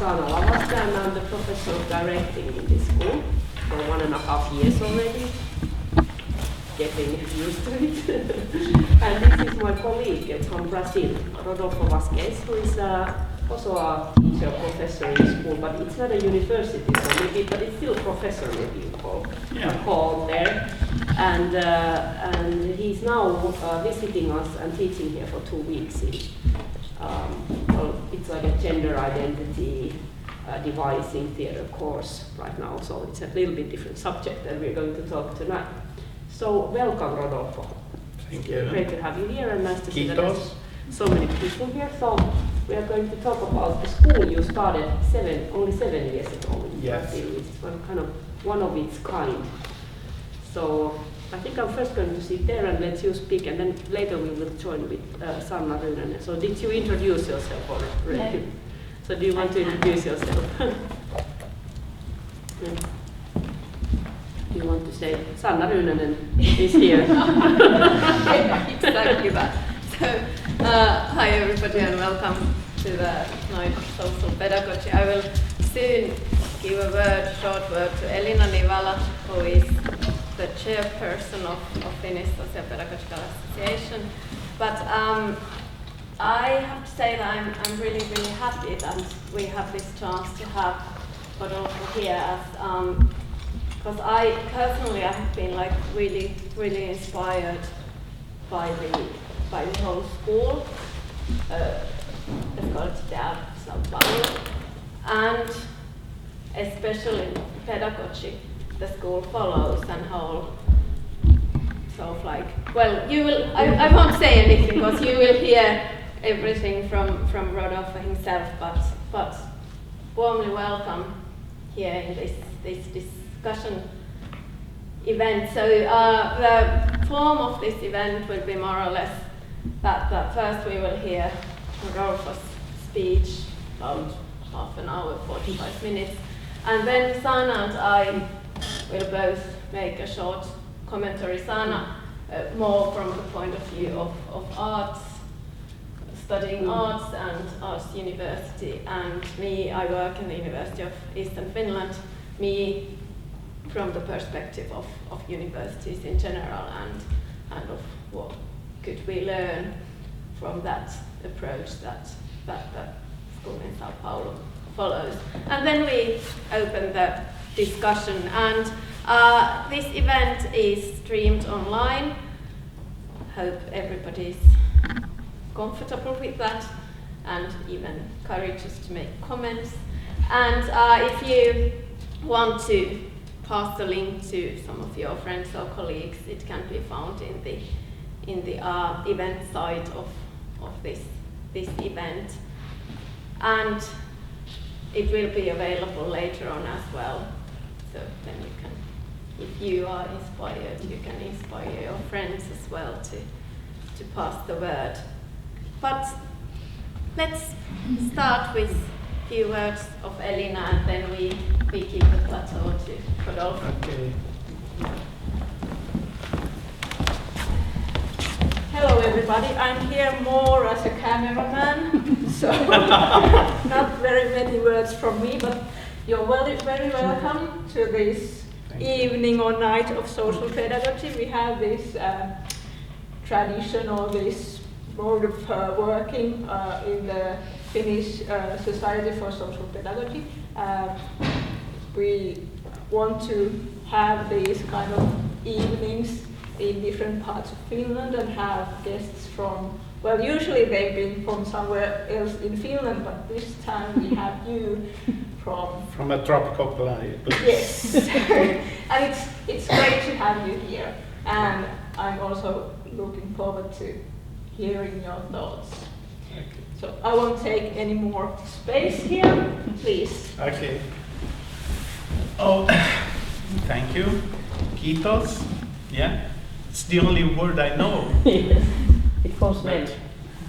Vázquez, and I'm the professor of directing in this school for 1.5 years already. Getting used to it. And this is my colleague from Brazil, Rodolfo G, who is also a teacher, professor in the school, but it's not a university, so maybe, but it's still a professor, maybe you call there. And he's now visiting us and teaching here for 2 weeks. Well, it's like a gender identity devising theater course right now, so it's a little bit different subject that we're going to talk tonight. So welcome, Rodolfo. Thank you. Great to have you here, and nice to see that there's so many people here. So we are going to talk about the school you started only 7 years ago in Brazil, which is one of its kind. So I think I'm first going to sit there and let you speak, and then later we will join with Sanna Ryynänen. So did you introduce yourself already? No. So do you want to introduce yourself? Do you want to say Sanna Ryynänen is here? Exactly that. So, hi everybody and welcome to the night of social pedagogy. I will soon give a short word to Elina Nivala, who is the chairperson of Finnish Sosiaalipedagogiikan Association. But I have to say that I'm really, really happy that we have this chance to have Rodolfo here, because I personally have been like really, really inspired by the whole school, Escola, Teatro, São Paulo, and especially pedagogy the school follows and whole. So like, well, you will. I won't say anything because you will hear everything from Rodolfo himself. But warmly welcome here in this discussion event. So the form of this event will be more or less that first we will hear Rodolfo's speech, about half an hour, 45 minutes, and then Sanna and I will both make a short commentary. Sanna more from the point of view of arts, studying arts and arts university, and me, I work in the University of Eastern Finland, me from the perspective of universities in general and of what could we learn from that approach that school in São Paulo follows. And then we open the discussion, and this event is streamed online. Hope everybody's comfortable with that and even courageous to make comments. And if you want to pass the link to some of your friends or colleagues, it can be found in the event site of this event, and it will be available later on as well. So then you can, if you are inspired, you can inspire your friends as well to pass the word. But let's start with a few words of Elina, and then we give the plateau to Rodolfo. Okay. Hello everybody, I'm here more as a cameraman, so not very many words from me, but you're very welcome to this evening or night of social pedagogy. We have this tradition or this mode of working in the Finnish Society for Social Pedagogy. We want to have these kind of evenings in different parts of Finland and have guests from, well, usually they've been from somewhere else in Finland, but this time we have you from a tropical place. Yes, and it's great to have you here, and I'm also looking forward to hearing your thoughts. Okay. So I won't take any more space here, please. Okay. Oh, thank you. Kiitos. Yeah. It's the only word I know. Yes, it goes well.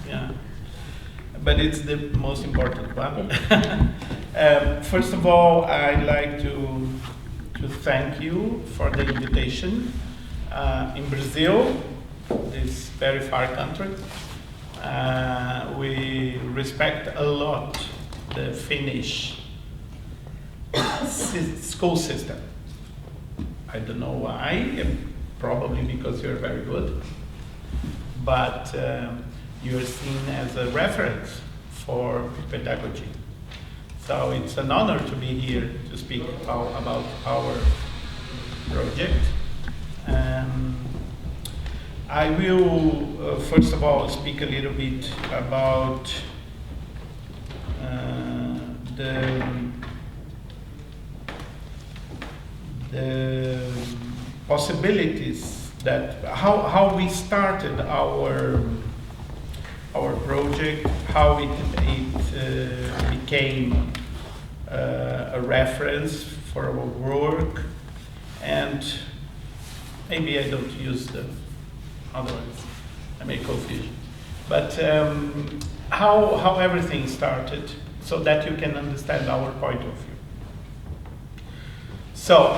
Yeah, but it's the most important one. First of all, I'd like to thank you for the invitation. In Brazil, this very far country, we respect a lot the Finnish school system. I don't know why, probably because you're very good, but you're seen as a reference for pedagogy. So it's an honor to be here to speak about our project. I will, first of all, speak a little bit about the possibilities that how we started our project, how it became a reference for our work, and maybe I don't use the other ones, I may confusion. But how everything started, so that you can understand our point of view. So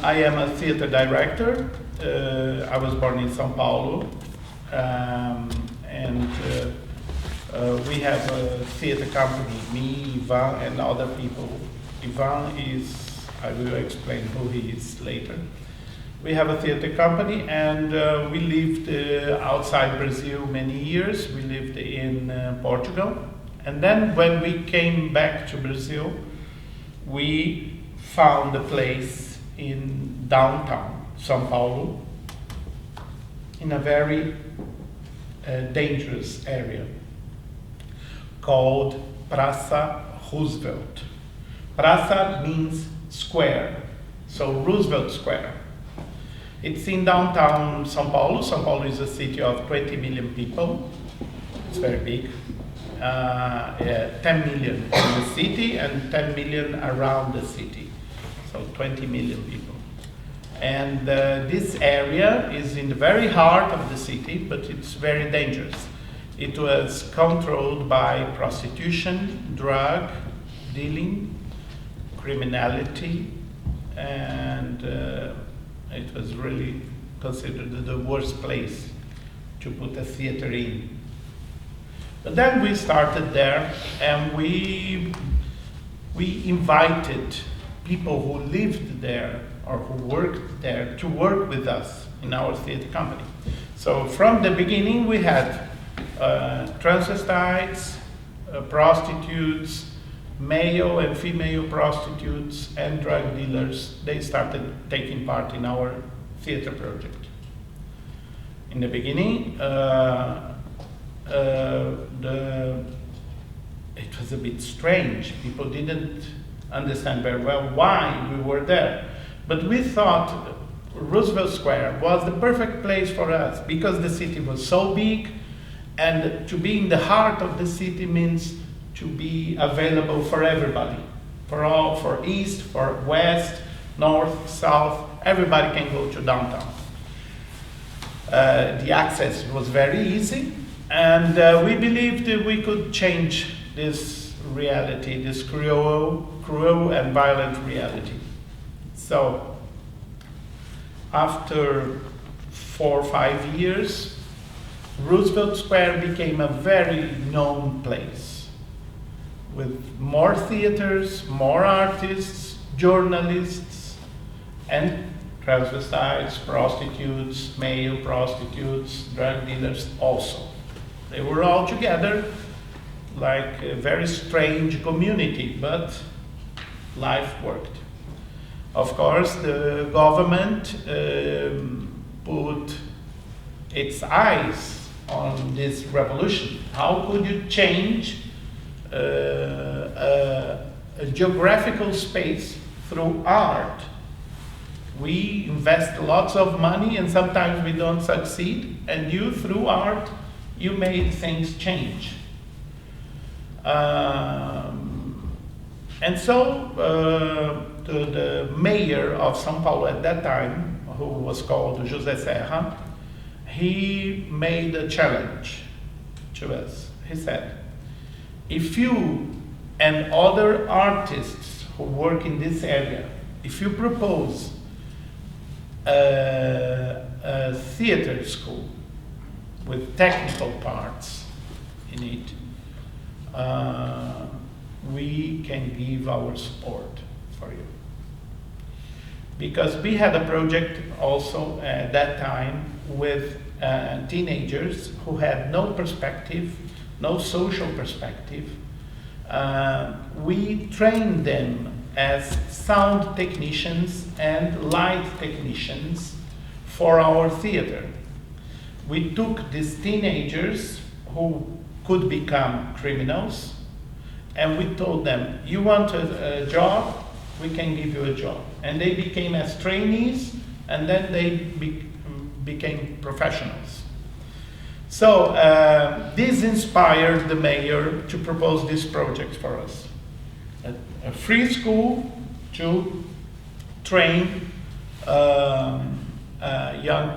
I am a theater director. I was born in São Paulo, and we have a theater company, me, Ivan, and other people. Ivan is, I will explain who he is later. We have a theater company, and we lived outside Brazil many years. We lived in Portugal. And then when we came back to Brazil, we found a place in downtown São Paulo, in a very dangerous area called Praça Roosevelt. Praça means square, so Roosevelt Square. It's in downtown São Paulo. São Paulo is a city of 20 million people. It's very big. 10 million in the city and 10 million around the city. So 20 million people. And this area is in the very heart of the city, but it's very dangerous. It was controlled by prostitution, drug dealing, criminality, and it was really considered the worst place to put a theater in. But then we started there, and we invited people who lived there or who worked there to work with us in our theater company. So from the beginning we had transvestites, prostitutes, male and female prostitutes, and drug dealers. They started taking part in our theater project. In the beginning, it was a bit strange. People didn't understand very well why we were there. But we thought Roosevelt Square was the perfect place for us because the city was so big, and to be in the heart of the city means to be available for everybody, for east, for west, north, south. Everybody can go to downtown. The access was very easy, and we believed that we could change this reality, this cruel and violent reality. So after 4 or 5 years, Roosevelt Square became a very known place with more theaters, more artists, journalists, and transvestites, prostitutes, male prostitutes, drug dealers also. They were all together like a very strange community, but life worked. Of course, the government put its eyes on this revolution. How could you change a geographical space through art? We invest lots of money and sometimes we don't succeed, and you, through art, you made things change. And so the mayor of São Paulo at that time, who was called José Serra, he made a challenge to us. He said, if you and other artists who work in this area, if you propose a theater school with technical parts in it, we can give our support for you. because we had a project also at that time with teenagers who had no perspective, no social perspective. We trained them as sound technicians and light technicians for our theater. We took these teenagers who could become criminals, and we told them, you want a job? We can give you a job. And they became as trainees, and then they became professionals. So this inspired the mayor to propose this project for us. A free school to train young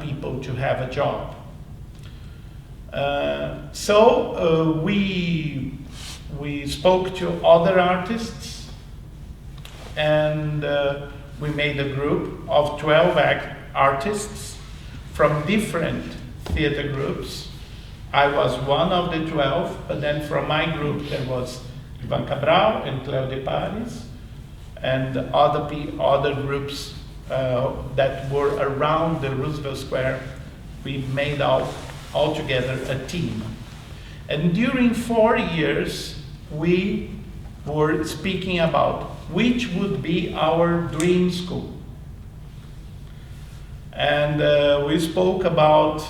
people to have a job. So we spoke to other artists, and we made a group of 12 artists from different theater groups. I was one of the 12, but then from my group there was Ivan Cabral and Cleo de Paris, and other groups that were around the Roosevelt Square. We made all together a team. And during 4 years, we were speaking about which would be our dream school. And we spoke about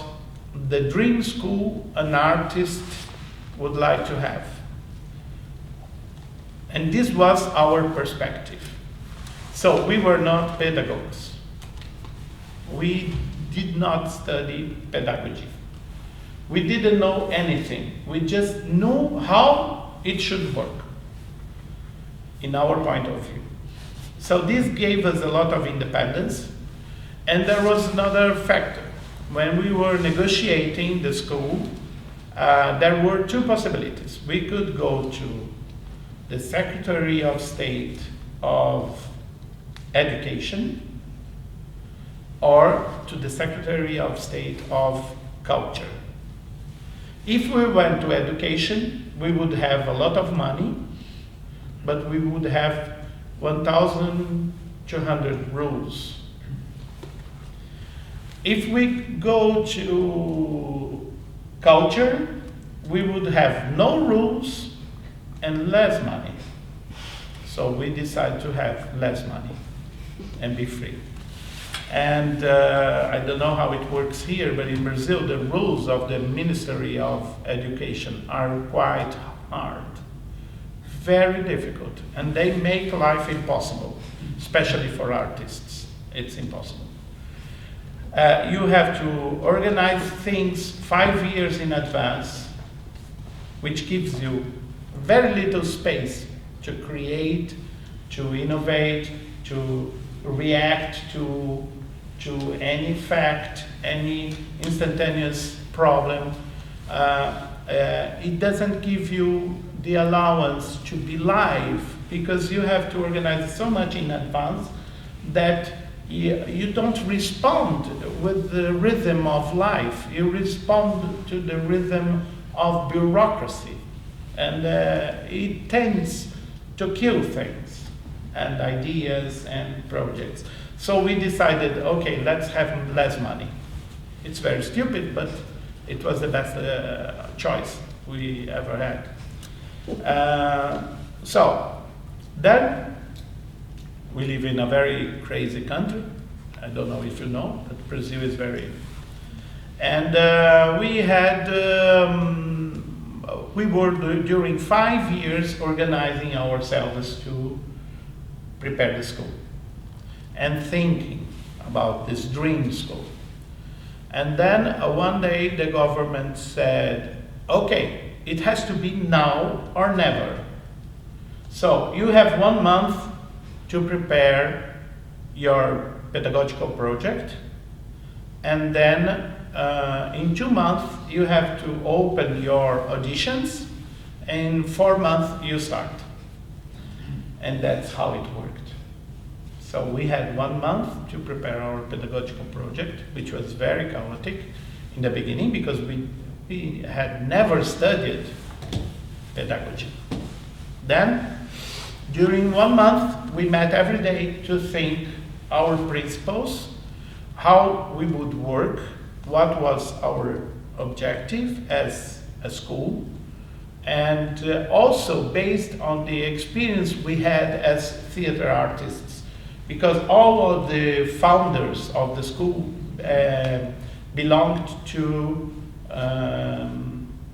the dream school an artist would like to have. And this was our perspective. So we were not pedagogues. We did not study pedagogy. We didn't know anything. We just knew how it should work in our point of view. So this gave us a lot of independence. And there was another factor. When we were negotiating the school, there were two possibilities. We could go to the Secretary of State of Education or to the Secretary of State of Culture. If we went to education, we would have a lot of money, but we would have 1,200 rules. If we go to culture, we would have no rules and less money. So we decided to have less money and be free. And I don't know how it works here, but in Brazil, the rules of the Ministry of Education are quite hard, very difficult, and they make life impossible, especially for artists. It's impossible. You have to organize things 5 years in advance, which gives you very little space to create, to innovate, to react to any fact, any instantaneous problem. It doesn't give you the allowance to be live, because you have to organize so much in advance that you don't respond with the rhythm of life. You respond to the rhythm of bureaucracy. And it tends to kill things and ideas and projects. So we decided, okay, let's have less money. It's very stupid, but it was the best choice we ever had. So then we live in a very crazy country. I don't know if you know, but Brazil is very... And we were during 5 years organizing ourselves to prepare the school and thinking about this dream school. And then one day the government said, okay, it has to be now or never. So you have 1 month to prepare your pedagogical project, and then in 2 months you have to open your auditions, and in 4 months you start. And that's how it worked. So we had 1 month to prepare our pedagogical project, which was very chaotic in the beginning because we had never studied pedagogy. Then, during 1 month, we met every day to think our principles, how we would work, what was our objective as a school, and also based on the experience we had as theater artists, because all of the founders of the school belonged to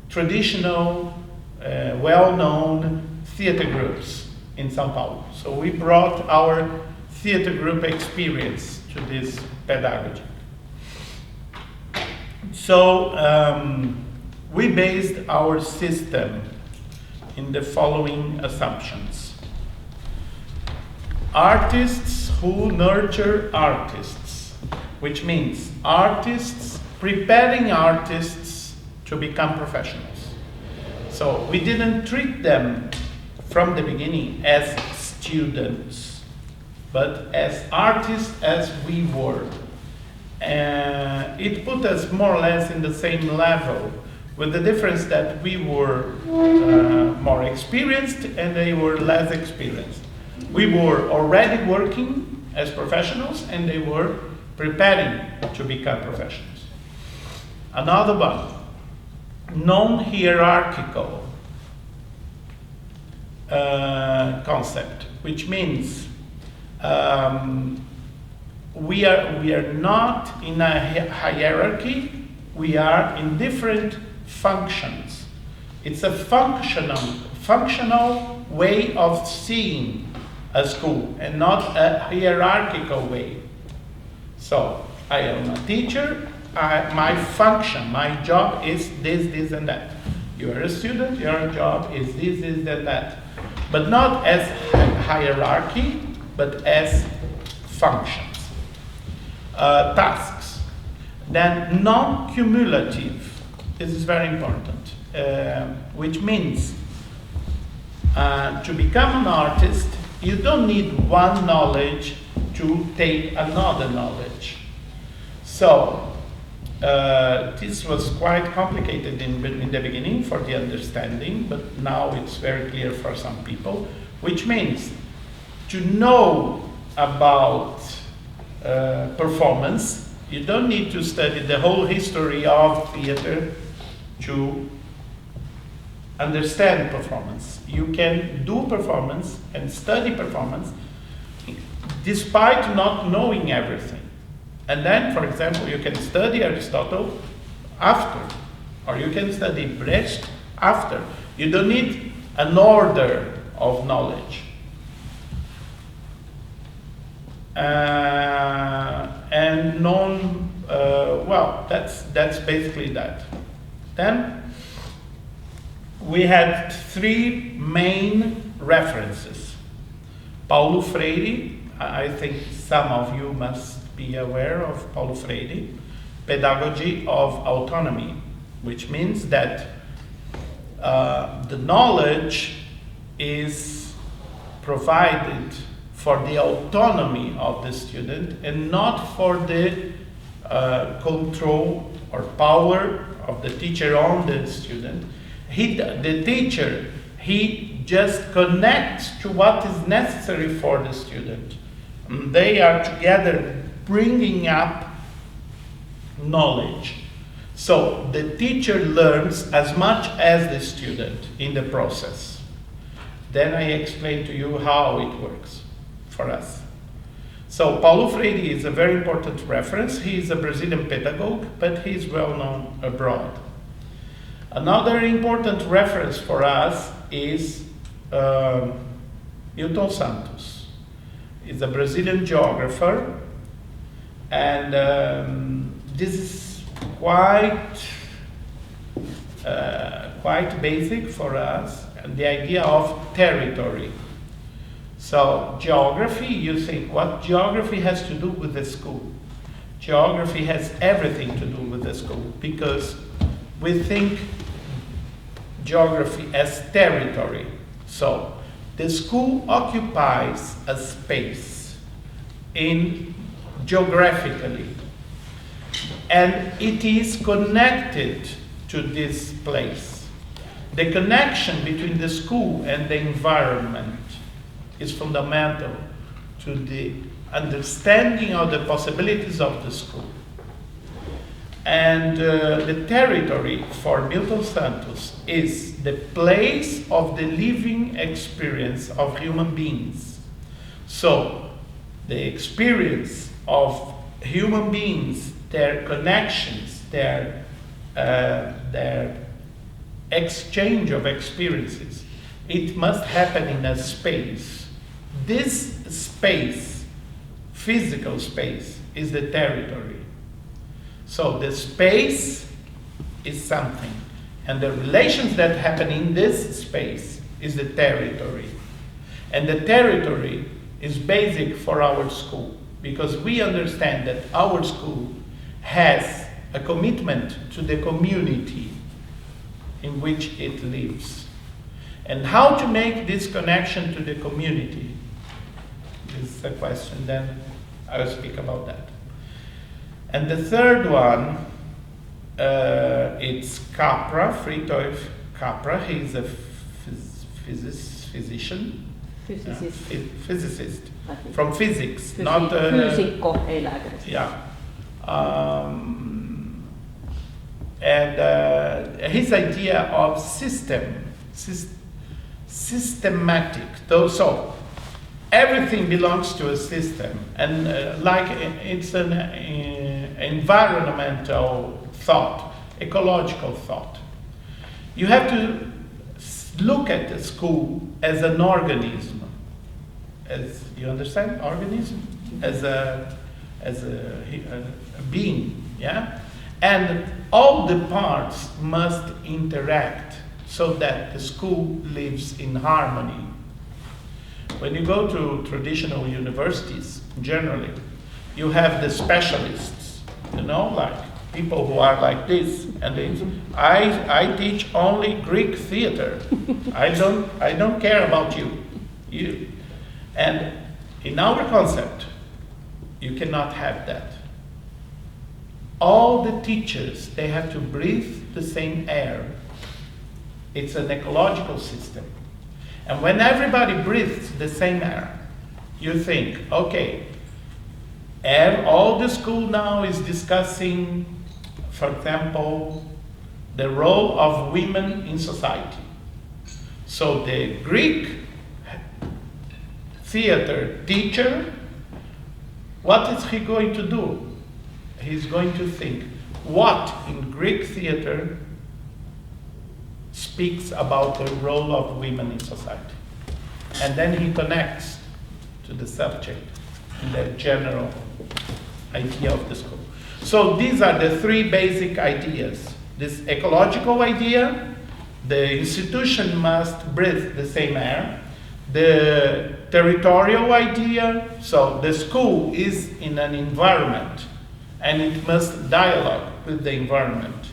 traditional, well-known theater groups in São Paulo. So we brought our theater group experience to this pedagogy. So we based our system in the following assumptions. Artists who nurture artists, which means artists preparing artists to become professionals. So we didn't treat them from the beginning as students, but as artists as we were. It put us more or less in the same level, with the difference that we were more experienced and they were less experienced. We were already working as professionals and they were preparing to become professionals. Another one, non-hierarchical concept, which means we are not in a hierarchy, we are in different functions. It's a functional way of seeing a school and not a hierarchical way. So I am a teacher, my function, my job is this and that. You are a student, your job is this and that. But not as hierarchy, but as functions. Tasks. Then non-cumulative. This is very important, which means to become an artist, you don't need one knowledge to take another knowledge. So this was quite complicated in the beginning for the understanding, but now it's very clear for some people, which means to know about performance, you don't need to study the whole history of theater to understand performance. You can do performance and study performance despite not knowing everything. And then, for example, you can study Aristotle after, or you can study Brecht after. You don't need an order of knowledge. And that's basically that. Then we had three main references. Paulo Freire, I think some of you must be aware of Paulo Freire, pedagogy of autonomy, which means that the knowledge is provided for the autonomy of the student and not for the control or power of the teacher on the student. The teacher, he just connects to what is necessary for the student. They are together bringing up knowledge. So the teacher learns as much as the student in the process. Then I explain to you how it works for us. So Paulo Freire is a very important reference. He is a Brazilian pedagogue, but he is well known abroad. Another important reference for us is Milton Santos. He's a Brazilian geographer, and this is quite basic for us, and the idea of territory. So geography, you think, what geography has to do with the school? Geography has everything to do with the school, because we think geography as territory. So the school occupies a space geographically, and it is connected to this place. The connection between the school and the environment is fundamental to the understanding of the possibilities of the school. And the territory for Milton Santos is the place of the living experience of human beings. So the experience of human beings, their connections, their exchange of experiences, it must happen in a space. This space, physical space, is the territory. So the space is something, and the relations that happen in this space is the territory. And the territory is basic for our school, because we understand that our school has a commitment to the community in which it lives. And how to make this connection to the community is a question, then I will speak about that. And the third one, it's Capra, Friedrich Capra. He's a physician. Physicist. From physics, not... Fyysikko, ei lääkäri. Yeah. And his idea of systematic, so everything belongs to a system, and like it's an environmental thought, ecological thought. You have to look at the school as an organism, as you understand, organism, as a being, yeah, and all the parts must interact so that the school lives in harmony. When you go to traditional universities, generally, you have the specialists, you know, like people who are like this, and I teach only Greek theater. I don't care about you. And in our concept, you cannot have that. All the teachers, they have to breathe the same air. It's an ecological system. And when everybody breathes the same air, you think, okay, all the school now is discussing, for example, the role of women in society. So the Greek theater teacher, what is he going to do? He's going to think, what in Greek theater speaks about the role of women in society? And then he connects to the subject in the general idea of the school. So these are the three basic ideas. This ecological idea, the institution must breathe the same air. The territorial idea, so the school is in an environment and it must dialogue with the environment.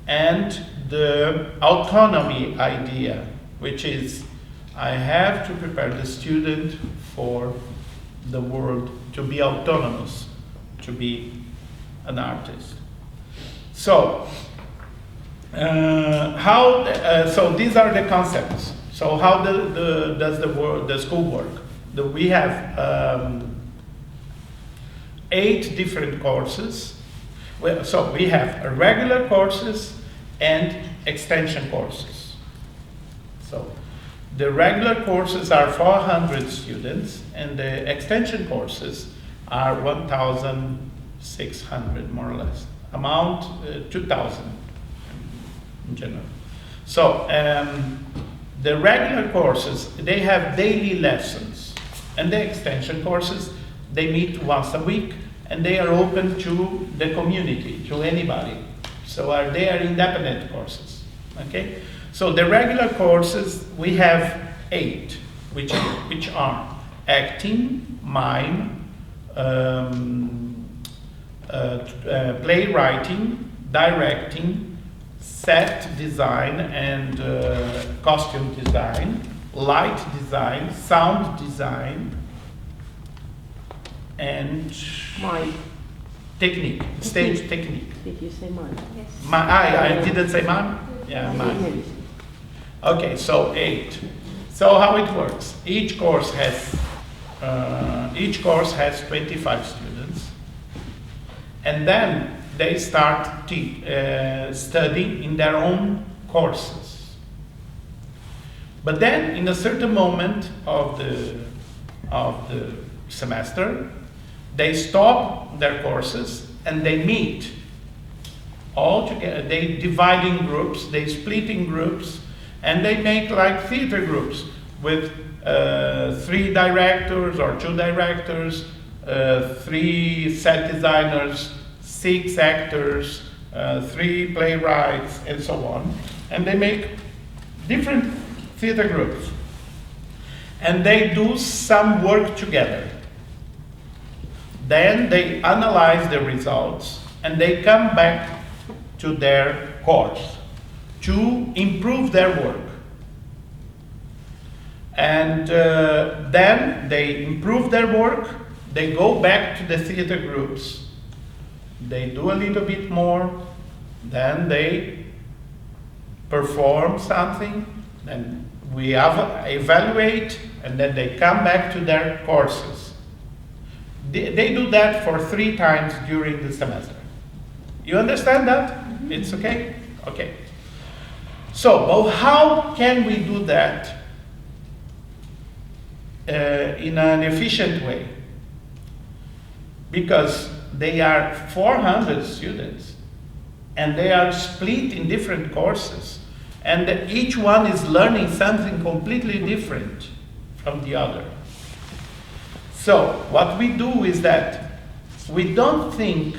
And the autonomy idea, which is I have to prepare the student for the world, to be autonomous, to be an artist. So, so these are the concepts. So how does the school work? We have 8 different courses. So we have regular courses and extension courses. So the regular courses are 400 students, and the extension courses are 1,600 more or less. Amount 2,000 in general. So the regular courses, they have daily lessons, and the extension courses, they meet once a week, and they are open to the community, to anybody. So they are independent courses, okay? So the regular courses, we have 8, which are acting, mime, playwriting, directing, set design and costume design, light design, sound design, and Mime. technique, stage technique. Did you say mime? Yes. I didn't say mime? Yeah, mime. Okay, so 8. So how it works? Each course has each course has 25 students, and then they start studying in their own courses. But then, in a certain moment of the semester, they stop their courses and they meet all together. They divide in groups, they split in groups, and they make like theater groups with 3 directors or 2 directors, 3 set designers, 6 actors, 3 playwrights, and so on. And they make different theater groups. And they do some work together. Then they analyze the results and they come back to their course to improve their work. And then they improve their work, they go back to the theater groups, they do a little bit more, then they perform something, then we evaluate, and then they come back to their courses. They do that for 3 times during the semester. You understand that? Mm-hmm. It's okay? Okay. So, well, how can we do that in an efficient way? Because they are 400 students, and they are split in different courses, and each one is learning something completely different from the other. So, what we do is that we don't think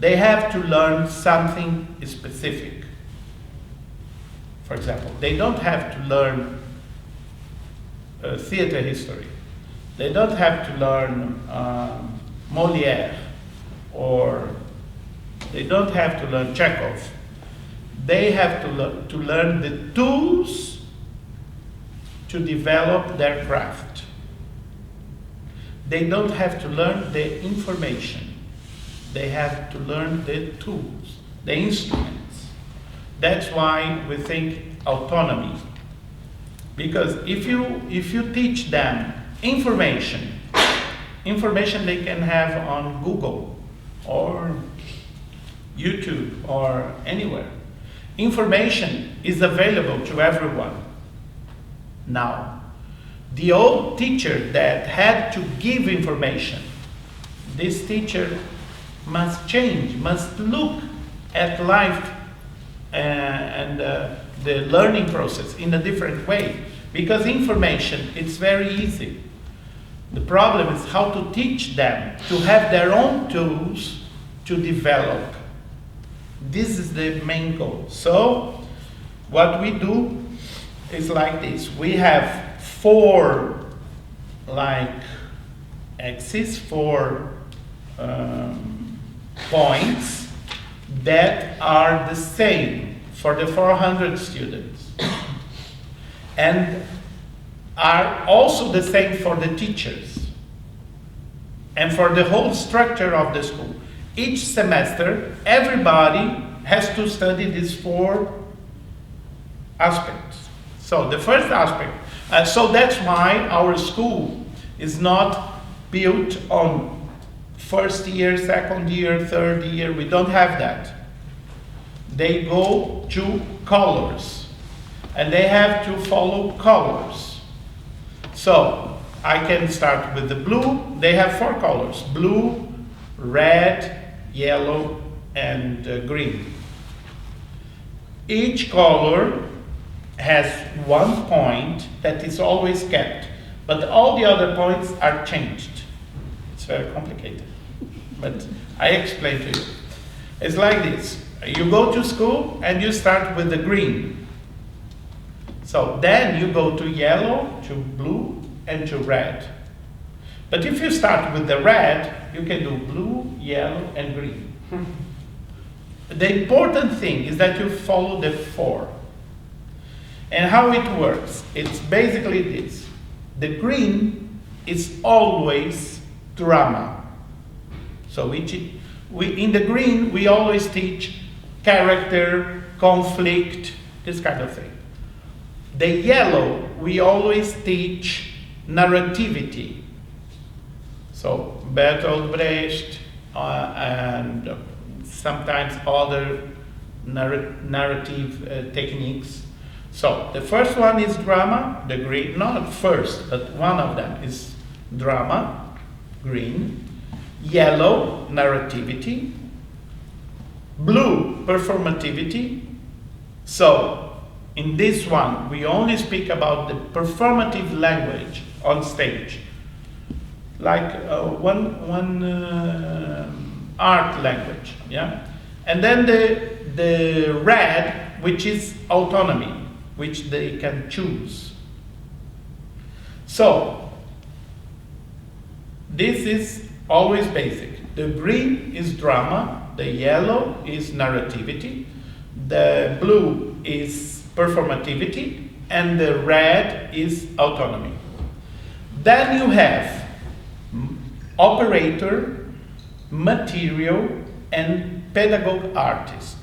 they have to learn something specific. For example, they don't have to learn theater history. They don't have to learn Molière, or they don't have to learn Chekhov. They have to learn the tools to develop their craft. They don't have to learn the information. They have to learn the tools, the instruments. That's why we think autonomy. Because if you teach them information they can have on Google or YouTube or anywhere. Information is available to everyone now. The old teacher that had to give information, this teacher must change, must look at life and the learning process in a different way. Because information, it's very easy. The problem is how to teach them to have their own tools to develop. This is the main goal. So, what we do is like this. We have 4 axes, 4 points that are the same for the 400 students and are also the same for the teachers and for the whole structure of the school. Each semester, everybody has to study these 4 aspects. So the first aspect, so that's why our school is not built on first year, second year, third year. We don't have that. They go to colors, and they have to follow colors. So I can start with the blue. They have 4 colors: blue, red, yellow, and green. Each color has 1 point that is always kept, but all the other points are changed. It's very complicated, but I explain to you. It's like this. You go to school and you start with the green. So then you go to yellow, to blue, and to red. But if you start with the red, you can do blue, yellow, and green. The important thing is that you follow the 4. And how it works, it's basically this. The green is always drama. So in the green, we always teach character, conflict, this kind of thing. The yellow, we always teach narrativity. So Bertolt Brecht and sometimes other narrative techniques. So the first one is drama, the green, not first, but one of them is drama, green, yellow, narrativity, blue, performativity. So in this one, we only speak about the performative language on stage, like one art language, yeah? And then the red, which is autonomy, which they can choose. So, this is always basic. The green is drama, the yellow is narrativity, the blue is performativity, and the red is autonomy. Then you have operator, material, and pedagogue artist.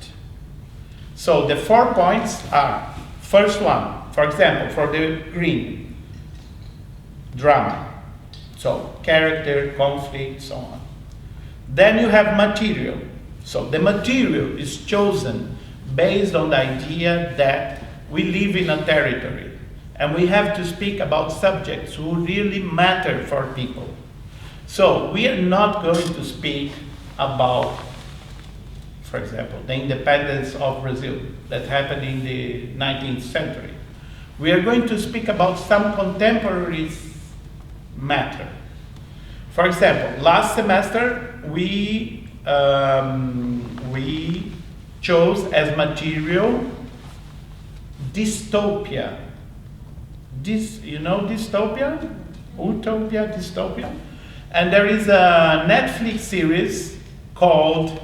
So the 4 points are, first one, for example, for the green, drama. So character, conflict, so on. Then you have material. So the material is chosen based on the idea that we live in a territory and we have to speak about subjects who really matter for people. So we are not going to speak about, for example, the independence of Brazil that happened in the 19th century. We are going to speak about some contemporary matter. For example, last semester we chose as material dystopia. You know dystopia? Utopia, dystopia? And there is a Netflix series called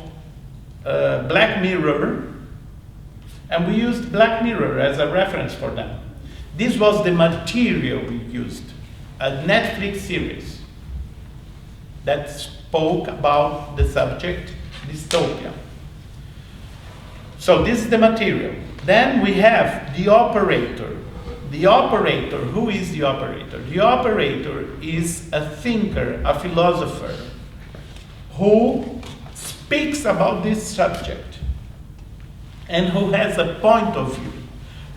Black Mirror, and we used Black Mirror as a reference for them. This was the material we used, a Netflix series that spoke about the subject dystopia. So this is the material. Then we have the operator. The operator, who is the operator? The operator is a thinker, a philosopher, who speaks about this subject and who has a point of view.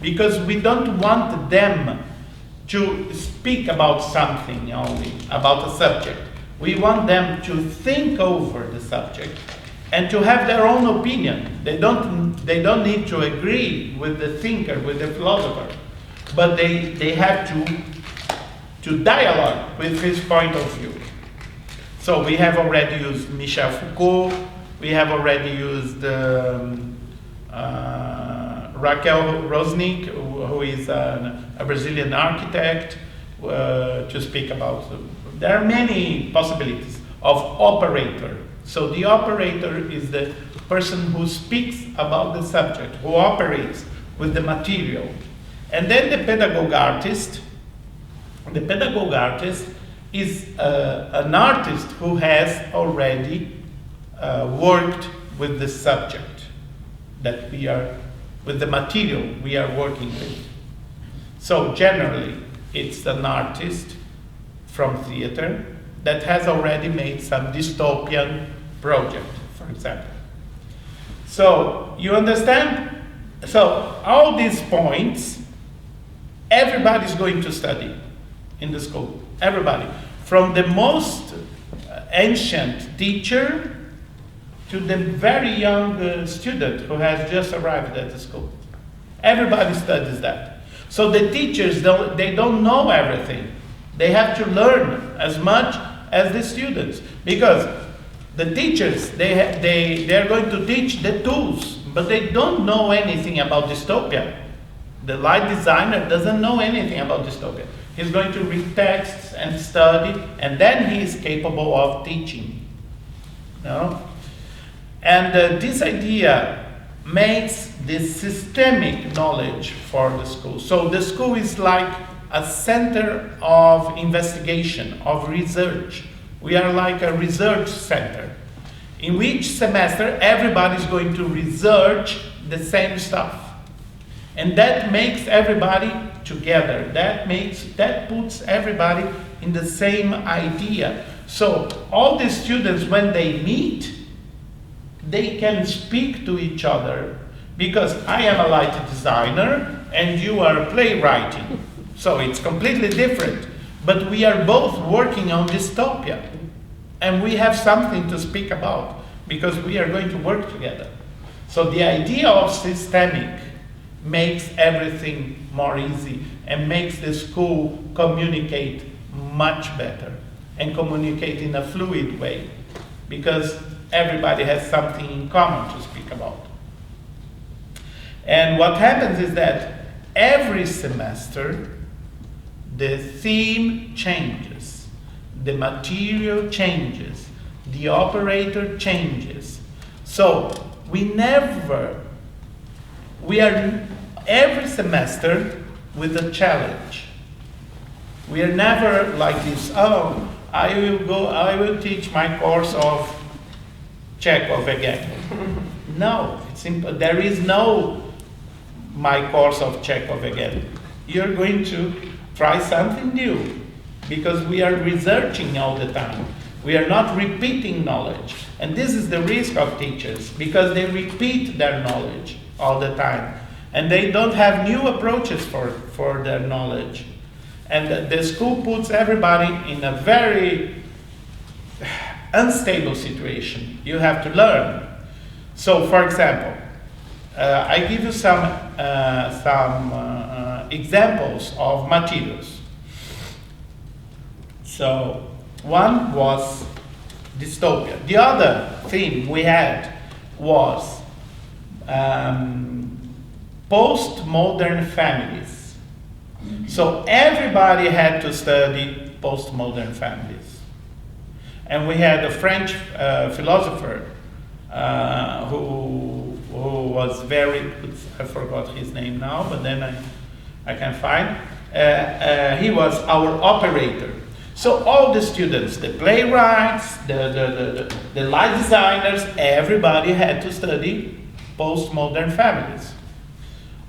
Because we don't want them to speak about something only, about a subject. We want them to think over the subject and to have their own opinion. They don't need to agree with the thinker, with the philosopher, but they have to dialogue with his point of view. So we have already used Michel Foucault, we have already used Raquel Rosnick, who is a Brazilian architect, to speak about. There are many possibilities of operator. So the operator is the person who speaks about the subject, who operates with the material. And then the pedagogue artist. The pedagogue artist is an artist who has already worked with the subject that we are, with the material we are working with. So generally, it's an artist from theater that has already made some dystopian project, for example. So you understand? So all these points, everybody's going to study in the school. Everybody. From the most ancient teacher to the very young student who has just arrived at the school. Everybody studies that. So the teachers, they don't know everything. They have to learn as much as the students, because the teachers, they're going to teach the tools, but they don't know anything about dystopia. The light designer doesn't know anything about dystopia. He's going to read texts and study, and then he is capable of teaching. No? And this idea makes this systemic knowledge for the school. So the school is like a center of investigation, of research. We are like a research center. In which semester, everybody's going to research the same stuff. And that makes everybody together. That puts everybody in the same idea. So all the students, when they meet, they can speak to each other, because I am a light designer and you are playwriting. So it's completely different. But we are both working on dystopia, and we have something to speak about because we are going to work together. So the idea of systemic makes everything more easy and makes the school communicate much better and communicate in a fluid way, because everybody has something in common to speak about. And what happens is that every semester the theme changes, the material changes, the operator changes. So we are every semester with a challenge. We are never like this, oh, I will teach my course of Chekhov again. No, it's simple. There is no my course of Chekhov again. You're going to try something new, because we are researching all the time. We are not repeating knowledge. And this is the risk of teachers, because they repeat their knowledge all the time. And they don't have new approaches for their knowledge. And the school puts everybody in a very unstable situation. You have to learn. So, for example, I give you some examples of materials. So, one was dystopia. The other theme we had was postmodern families. So everybody had to study postmodern families. And we had a French philosopher who was very, I forgot his name now, but then I can find. He was our operator. So all the students, the playwrights, the light designers, everybody had to study postmodern families.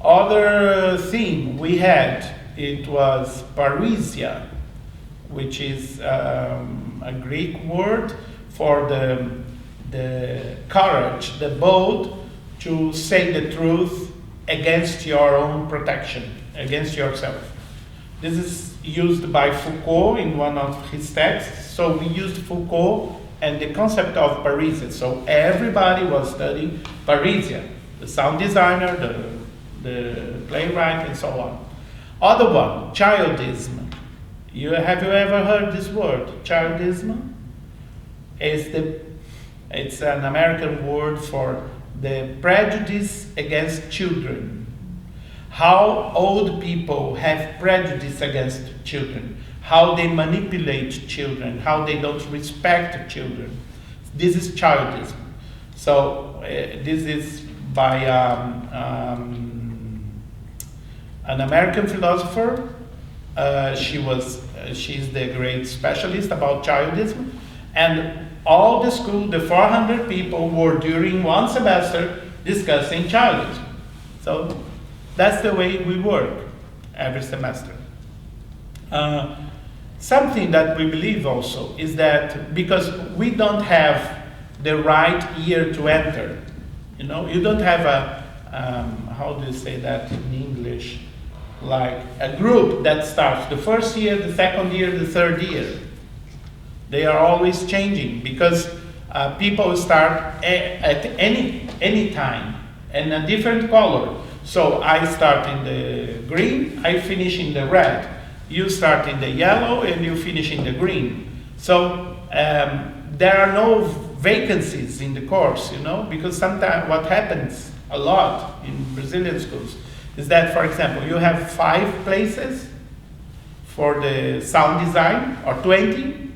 Other theme we had, it was parrhesia, which is a Greek word for the courage, the bold to say the truth against your own protection, against yourself. This is used by Foucault in one of his texts. So we used Foucault and the concept of parrhesia. So everybody was studying parrhesia, the sound designer, the playwright, and so on. Other one, childism. Have you ever heard this word, childism? It's an American word for the prejudice against children. How old people have prejudice against children, how they manipulate children, how they don't respect children. This is childism. So this is by an American philosopher. She's the great specialist about childism, and all the school, the 400 people, were during one semester discussing childism. So that's the way we work every semester. Something that we believe also is that because we don't have the right year to enter, you don't have a, how do you say that in English? Like a group that starts the first year, the second year, the third year. They are always changing because people start at any time and a different color. So I start in the green, I finish in the red. You start in the yellow and you finish in the green. So there are no vacancies in the course, because sometimes what happens a lot in Brazilian schools is that, for example, you have 5 places for the sound design, or 20,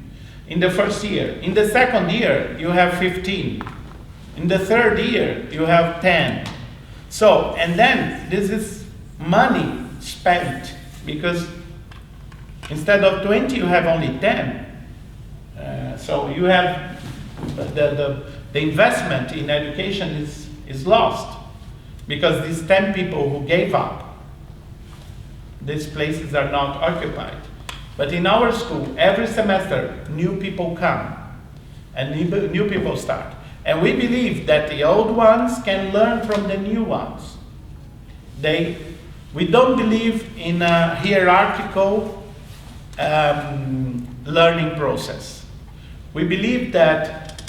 in the first year. In the second year, you have 15. In the third year, you have 10. So, and then this is money spent, because instead of 20, you have only 10. So you have the investment in education is lost, because these 10 people who gave up, these places are not occupied. But in our school, every semester, new people come and new people start. And we believe that the old ones can learn from the new ones. We don't believe in a hierarchical learning process. We believe that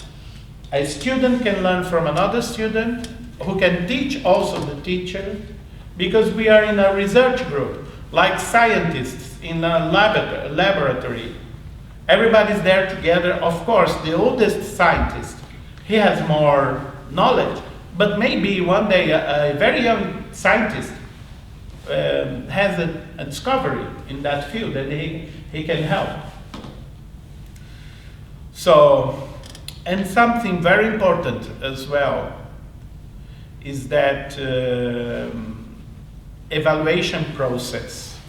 a student can learn from another student who can teach also the teacher, because we are in a research group, like scientists in a laboratory. Everybody's there together. Of course, the oldest scientist, he has more knowledge, but maybe one day a very young scientist has a discovery in that field and he can help. So, and something very important as well is that evaluation process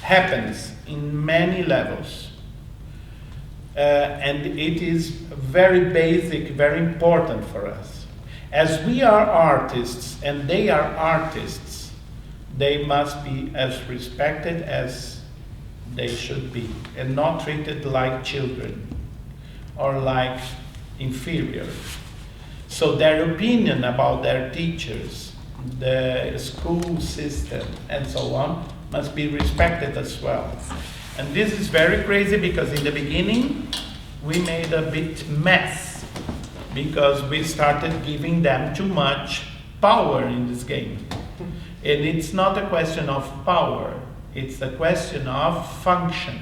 happens in many levels. And it is very basic, very important for us. As we are artists and they are artists, they must be as respected as they should be and not treated like children or like inferior. So their opinion about their teachers, the school system, and so on, must be respected as well. And this is very crazy because in the beginning, we made a bit mess because we started giving them too much power in this game. And it's not a question of power, it's a question of function.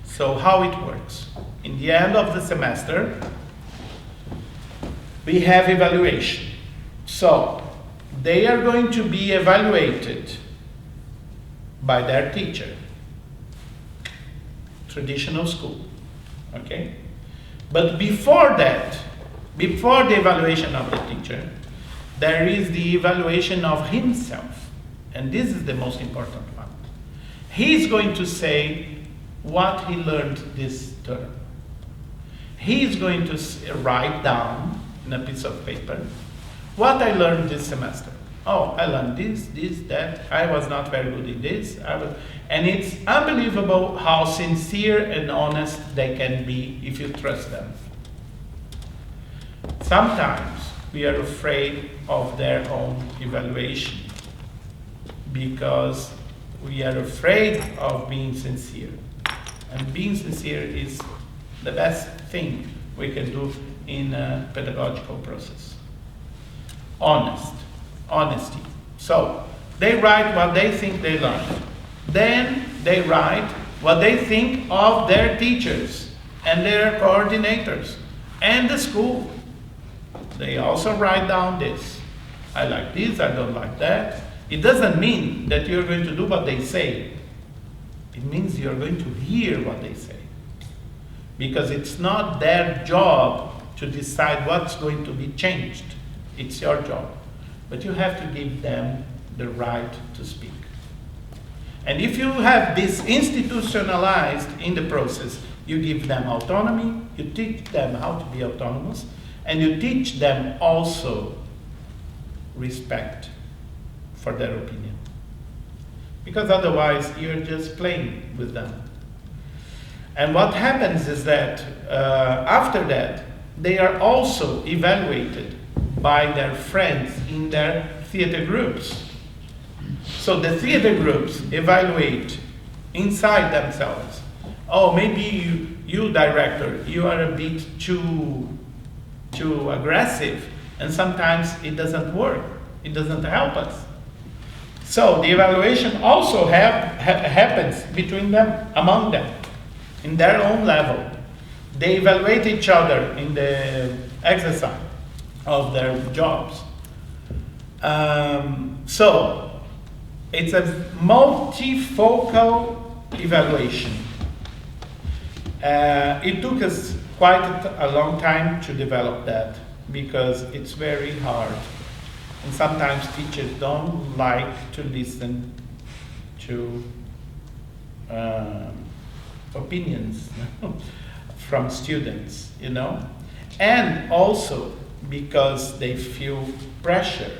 So how it works. In the end of the semester, we have evaluation. So they are going to be evaluated by their teacher. Traditional school, okay? But before that, before the evaluation of the teacher, there is the evaluation of himself. And this is the most important one. He's going to say what he learned this term. He's going to write down in a piece of paper what I learned this semester. Oh, I learned this, that. I was not very good in this. And it's unbelievable how sincere and honest they can be if you trust them. Sometimes we are afraid of their own evaluation because we are afraid of being sincere. And being sincere is the best thing we can do in a pedagogical process. Honesty. So they write what they think they learned. Then they write what they think of their teachers and their coordinators and the school. They also write down this. I like this, I don't like that. It doesn't mean that you're going to do what they say. It means you're going to hear what they say. Because it's not their job to decide what's going to be changed. It's your job. But you have to give them the right to speak. And if you have this institutionalized in the process, you give them autonomy, you teach them how to be autonomous, and you teach them also respect for their opinion. Because otherwise, you're just playing with them. And what happens is that after that, they are also evaluated by their friends in their theater groups. So the theater groups evaluate inside themselves. Oh, maybe you director, you are a bit too aggressive, and sometimes it doesn't work. It doesn't help us. So the evaluation also happens between them, among them, in their own level. They evaluate each other in the exercise of their jobs. So it's a multifocal evaluation. It took us quite a long time to develop that because it's very hard. And sometimes teachers don't like to listen to opinions from students, you know? And also because they feel pressure.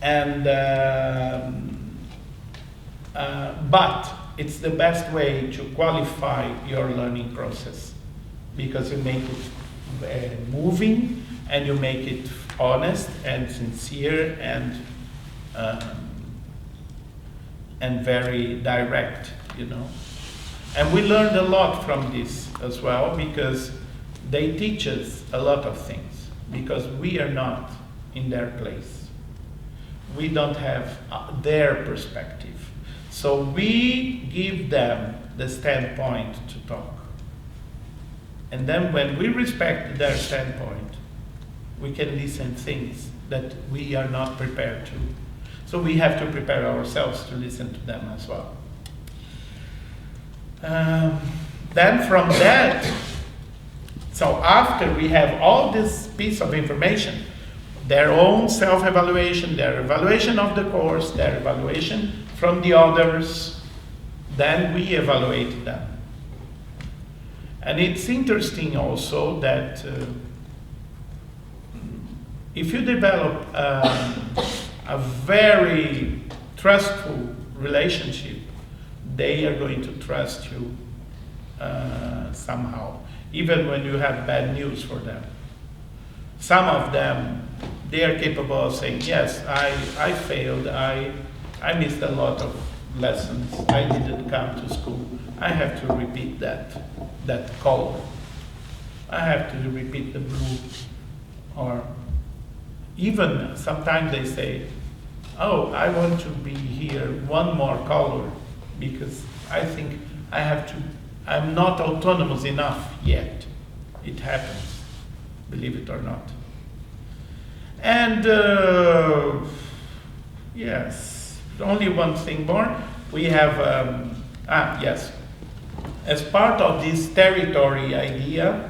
And But it's the best way to qualify your learning process, because you make it moving, and you make it honest and sincere and very direct, you know. And we learned a lot from this as well, because they teach us a lot of things, because we are not in their place. We don't have their perspective. So we give them the standpoint to talk. And then when we respect their standpoint, we can listen things that we are not prepared to. So we have to prepare ourselves to listen to them as well. Then from that, so after we have all this piece of information, their own self-evaluation, their evaluation of the course, their evaluation from the others, then we evaluate them. And it's interesting also that if you develop a very trustful relationship, they are going to trust you somehow, even when you have bad news for them. Some of them, they are capable of saying, yes, I failed, I missed a lot of lessons, I didn't come to school, I have to repeat that color, I have to repeat the blue. Or even sometimes they say, oh, I want to be here one more color, because I think I'm not autonomous enough yet. It happens, believe it or not. And yes, only one thing more. We have, yes, as part of this territory idea,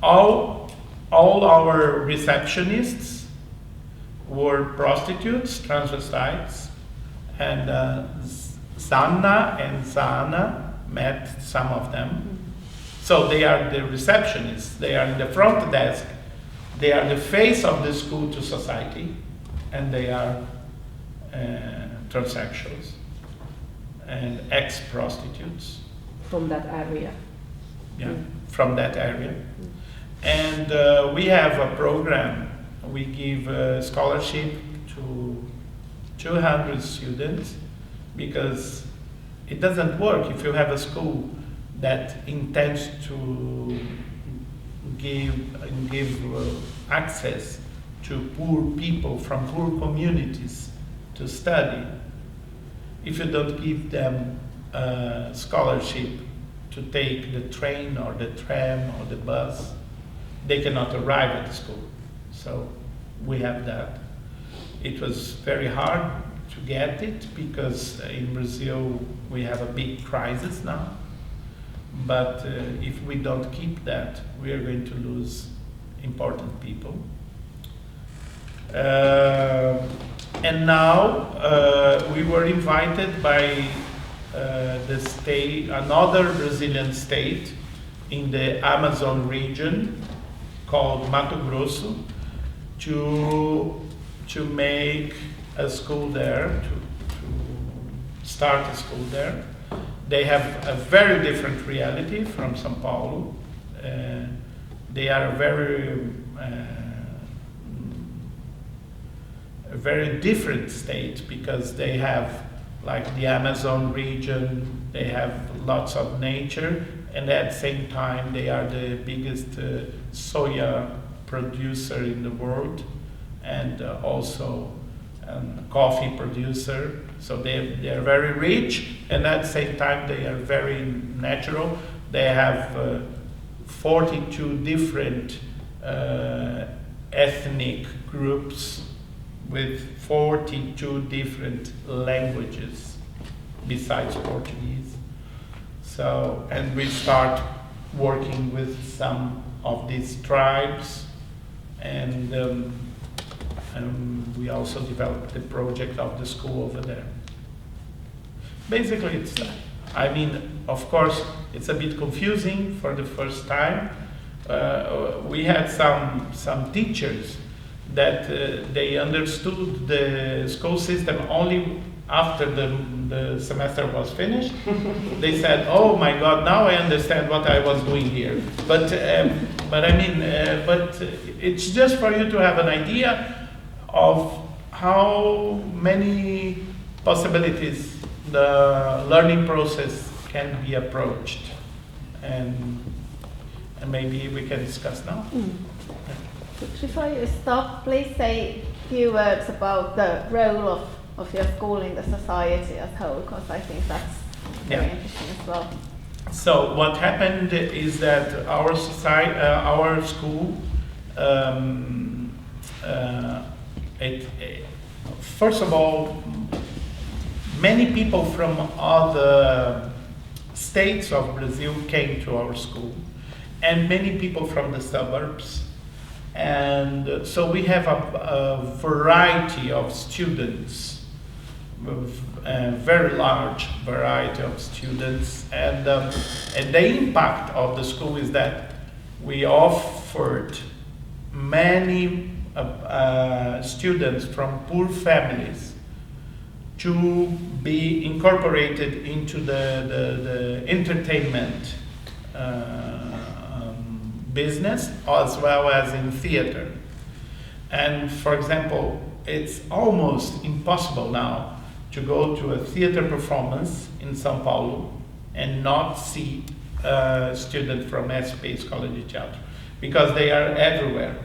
all our receptionists were prostitutes, transvestites, and Sanna and Sana met some of them. So they are the receptionists, they are in the front desk, they are the face of the school to society, and they are transsexuals and ex-prostitutes. From that area. Yeah, from that area. And we have a program, we give a scholarship to 200 students, because it doesn't work if you have a school that intends to give access to poor people from poor communities to study. If you don't give them a scholarship to take the train or the tram or the bus, they cannot arrive at the school. So we have that. It was very hard to get it, because in Brazil we have a big crisis now. But if we don't keep that, we are going to lose important people. And now we were invited by the state, another Brazilian state in the Amazon region called Mato Grosso, to make a school there, to start a school there. They have a very different reality from São Paulo. They are a very different state, because they have, like the Amazon region, they have lots of nature, and at the same time they are the biggest soya producer in the world, and also coffee producer. So they are very rich, and at the same time they are very natural. They have 42 different ethnic groups with 42 different languages besides Portuguese. So, and we start working with some of these tribes, and we also developed the project of the school over there. Basically, it's that. I mean, of course, it's a bit confusing for the first time. We had some teachers that they understood the school system only after the semester was finished. They said, "Oh my God, now I understand what I was doing here." But I mean, but it's just for you to have an idea of how many possibilities the learning process can be approached, and maybe we can discuss now. Before you stop, please say a few words about the role of your school in the society as a whole, because I think that's very interesting as well. So what happened is that our society, our school, first of all, many people from other states of Brazil came to our school, and many people from the suburbs. And so we have a variety of students, a very large variety of students. And the impact of the school is that we offered many students from poor families to be incorporated into the entertainment business, as well as in theater. And for example, it's almost impossible now to go to a theater performance in São Paulo and not see a student from SP, Escola de Teatro, because they are everywhere.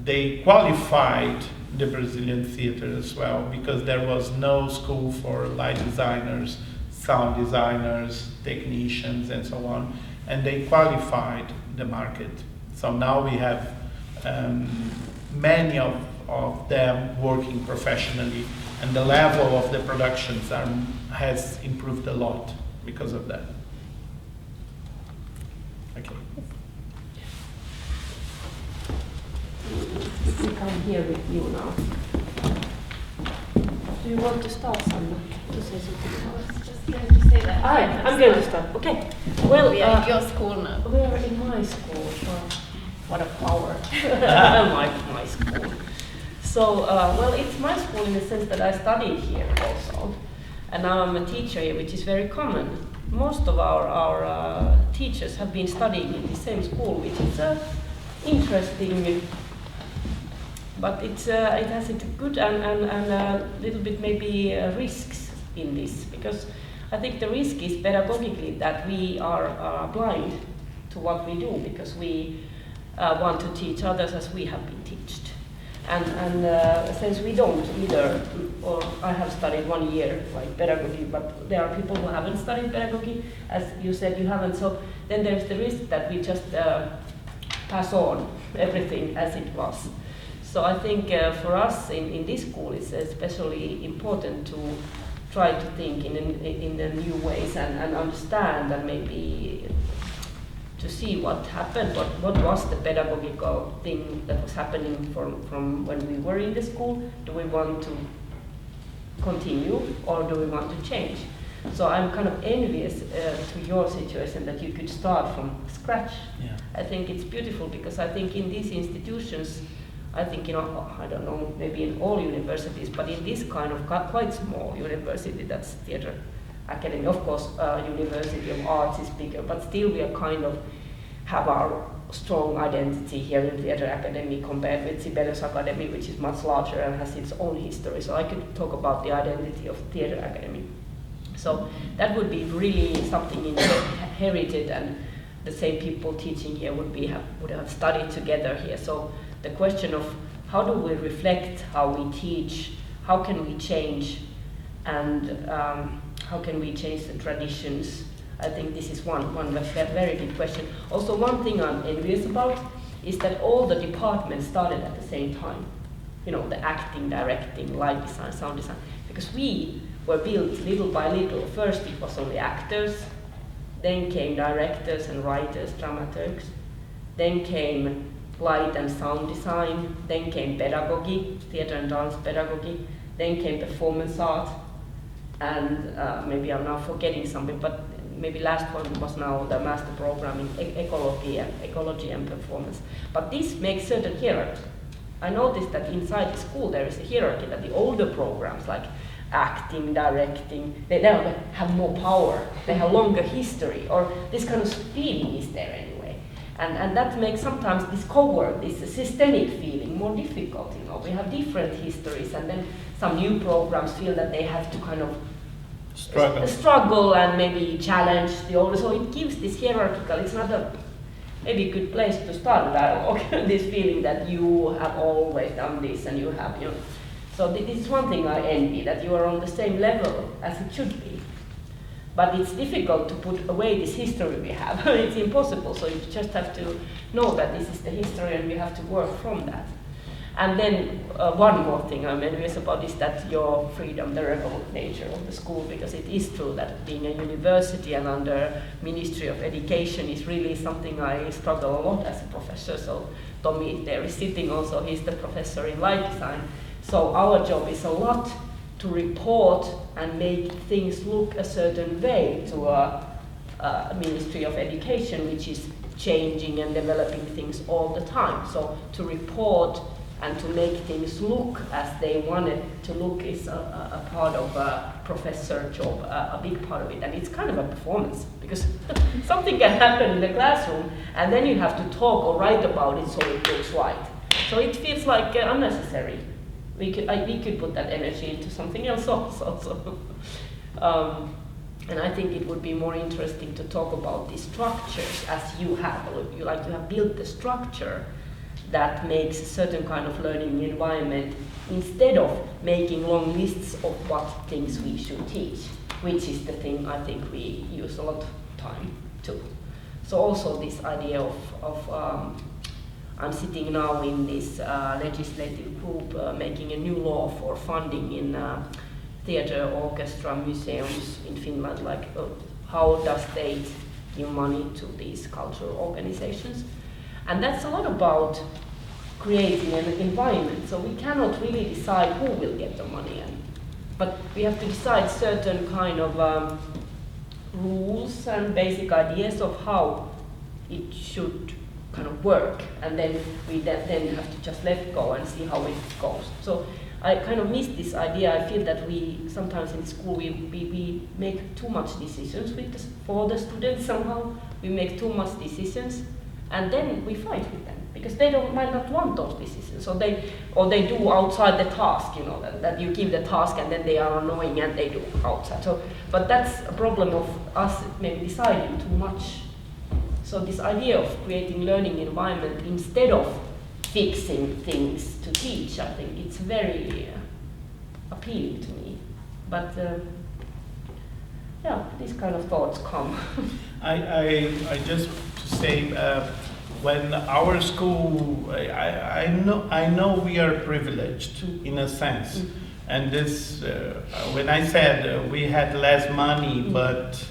They qualified the Brazilian theater as well, because there was no school for light designers, sound designers, technicians, and so on, and they qualified the market. So now we have many of them working professionally, and the level of the productions has improved a lot because of that. Okay. We come here with you now. Do you want to start, Sanna, to say something? I was just going to say that. I'm going to start. Okay. Well, we are in your school now. We are in my school. What a power! my school. So, well, it's my school in the sense that I studied here also, and now I'm a teacher here, which is very common. Most of our teachers have been studying in the same school, which is interesting. But it has its good and a little bit maybe risks in this, because I think the risk is pedagogically that we are blind to what we do, because we want to teach others as we have been taught. And since we don't either, or I have studied 1 year like pedagogy, but there are people who haven't studied pedagogy, as you said you haven't, so then there's the risk that we just pass on everything as it was. So I think for us in this school it's especially important to try to think in the new ways and understand, and maybe to see what happened, what was the pedagogical thing that was happening from when we were in the school. Do we want to continue or do we want to change? So I'm kind of envious to your situation that you could start from scratch. Yeah. I think it's beautiful, because I think in these institutions, I think, I don't know, maybe in all universities, but in this kind of quite small university, that's Theatre Academy. Of course, University of Arts is bigger, but still we are kind of have our strong identity here in Theatre Academy compared with Sibelius Academy, which is much larger and has its own history. So I could talk about the identity of Theatre Academy. So that would be really something inherited, and the same people teaching here would have studied together here. So the question of how do we reflect how we teach, how can we change, and how can we change the traditions? I think this is one very big question. Also, one thing I'm envious about is that all the departments started at the same time. The acting, directing, light design, sound design, because we were built little by little. First it was only actors, then came directors and writers, dramaturgs, then came light and sound design, then came pedagogy, theatre and dance pedagogy, then came performance art, and maybe I'm now forgetting something, but maybe last one was now the master program in ecology and performance. But this makes certain hierarchy. I noticed that inside the school there is a hierarchy, that the older programs like acting, directing, they have more power, they have longer history, or this kind of feeling is there anyway. And that makes sometimes this co-work, this systemic feeling more difficult, you know. We have different histories, and then some new programs feel that they have to kind of struggle and maybe challenge the older, so it gives this hierarchical, it's not a maybe a good place to start a dialogue, this feeling that you have always done this and you have, you know. So this is one thing I envy, that you are on the same level as it should be. But it's difficult to put away this history we have. It's impossible, so you just have to know that this is the history and we have to work from that. And then one more thing I'm envious about is that your freedom, the rebel nature of the school, because it is true that being a university and under Ministry of Education is really something I struggle a lot as a professor. So Tommy there is sitting also, he's the professor in light design. So our job is a lot to report and make things look a certain way to a Ministry of Education, which is changing and developing things all the time. So to report and to make things look as they want it to look is a part of a professor job, a big part of it. And it's kind of a performance, because something can happen in the classroom and then you have to talk or write about it so it looks right. So it feels like unnecessary. We could put that energy into something else also. And I think it would be more interesting to talk about the structures as you have. You like to have built the structure that makes a certain kind of learning environment, instead of making long lists of what things we should teach, which is the thing I think we use a lot of time to. So also this idea of I'm sitting now in this legislative group making a new law for funding in theater, orchestra, museums in Finland, like how does state give money to these cultural organizations. And that's a lot about creating an environment. So we cannot really decide who will get the money, but we have to decide certain kind of rules and basic ideas of how it should kind of work, and then we then have to just let go and see how it goes. So I kind of miss this idea. I feel that we sometimes in school we make too much decisions for the students somehow. We make too much decisions, and then we fight with them because they might not want those decisions. So they do outside the task, you know, that you give the task and then they are annoying and they do outside. So, but that's a problem of us maybe deciding too much. So this idea of creating learning environment instead of fixing things to teach, I think it's very appealing to me. But yeah, these kind of thoughts come. I just to say, when our school, I know we are privileged in a sense, and this when I said we had less money, but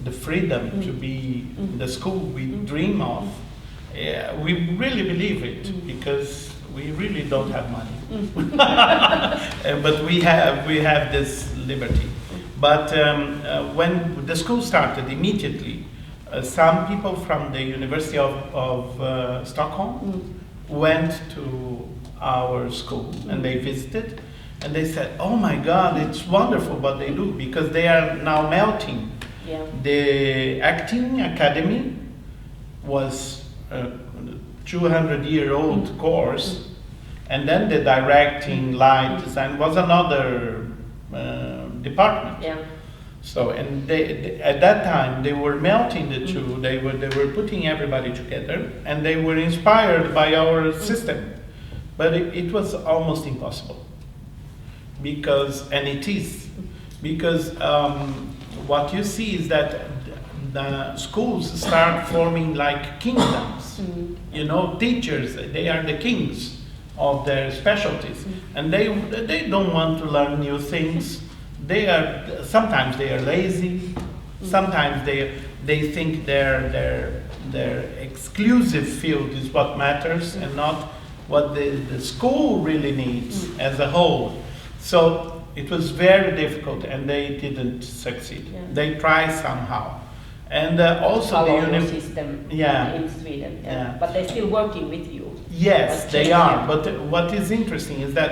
the freedom to be the school we dream of, we really believe it, because we really don't have money, but we have this liberty. But when the school started, immediately some people from the University of Stockholm went to our school and they visited, and they said, "Oh my God, it's wonderful what they do," because they are now melting. Yeah. The acting academy was a 200-year-old course, and then the directing, light design was another department. Yeah. So, and they, at that time, they were melting the two. They were putting everybody together, and they were inspired by our system. But it was almost impossible, because, and it is, because what you see is that the schools start forming like kingdoms. You know, teachers, they are the kings of their specialties, and they don't want to learn new things. Sometimes they are lazy. Sometimes they think their exclusive field is what matters, and not what the school really needs as a whole. So It was very difficult, and they didn't succeed. Yeah. They tried somehow. And also Follow the your system Yeah. in Sweden. Yeah. Yeah. But they're still working with you. Yes, But they change are. it. But what is interesting is that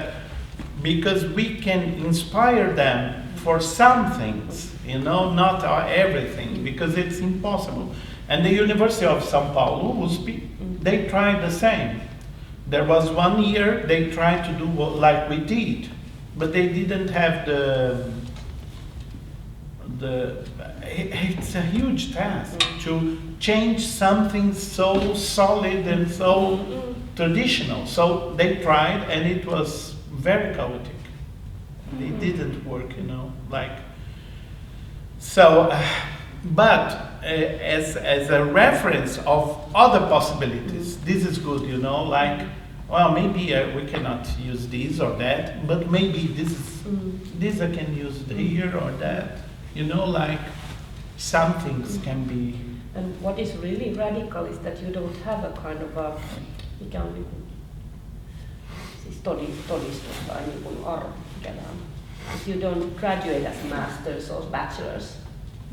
because we can inspire them for some things, you know, not everything, because it's impossible. And the University of São Paulo, they tried the same. There was 1 year they tried to do like we did, but they didn't have it's a huge task to change something so solid and so traditional. So they tried, and it was very chaotic. It didn't work, you know, like. So, but as a reference of other possibilities, this is good, you know, like, well, maybe we cannot use this or that, but maybe this I can use here or that, you know, like some things can be. And what is really radical is that you don't have a kind of a, mikä on niinku, siis todistus tai niinku arvo, mikä tää on. If you don't graduate as masters or bachelors.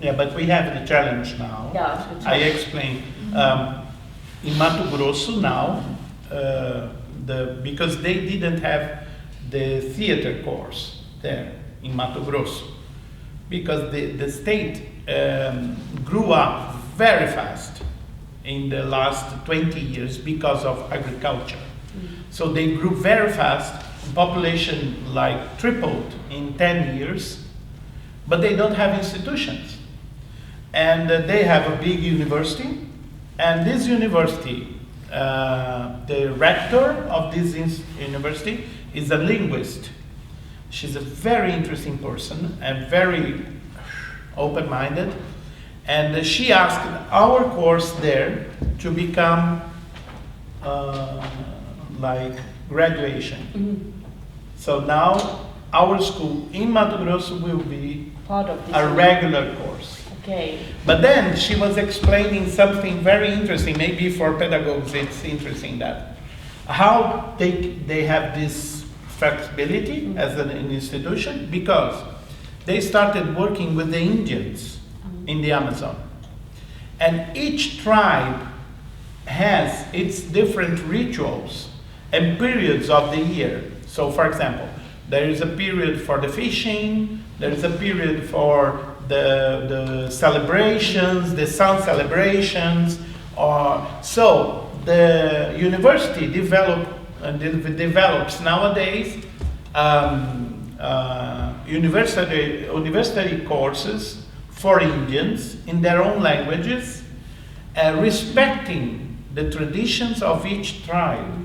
Yeah, but we have the challenge now. Yeah, I explain. In Mato Grosso now, because they didn't have the theater course there in Mato Grosso, because the state grew up very fast in the last 20 years because of agriculture. So they grew very fast, population like tripled in 10 years, but they don't have institutions. And they have a big university, and this university, the rector of this university is a linguist. She's a very interesting person and very open-minded, and she asked our course there to become like graduation. So now our school in Mato Grosso will be part of this a regular course. Okay. But then she was explaining something very interesting, maybe for pedagogues it's interesting that how they have this flexibility as an institution, because they started working with the Indians in the Amazon. And each tribe has its different rituals and periods of the year. So for example, there is a period for the fishing, there is a period for the celebrations, the sun celebrations. So the university develops nowadays university courses for Indians in their own languages, respecting the traditions of each tribe.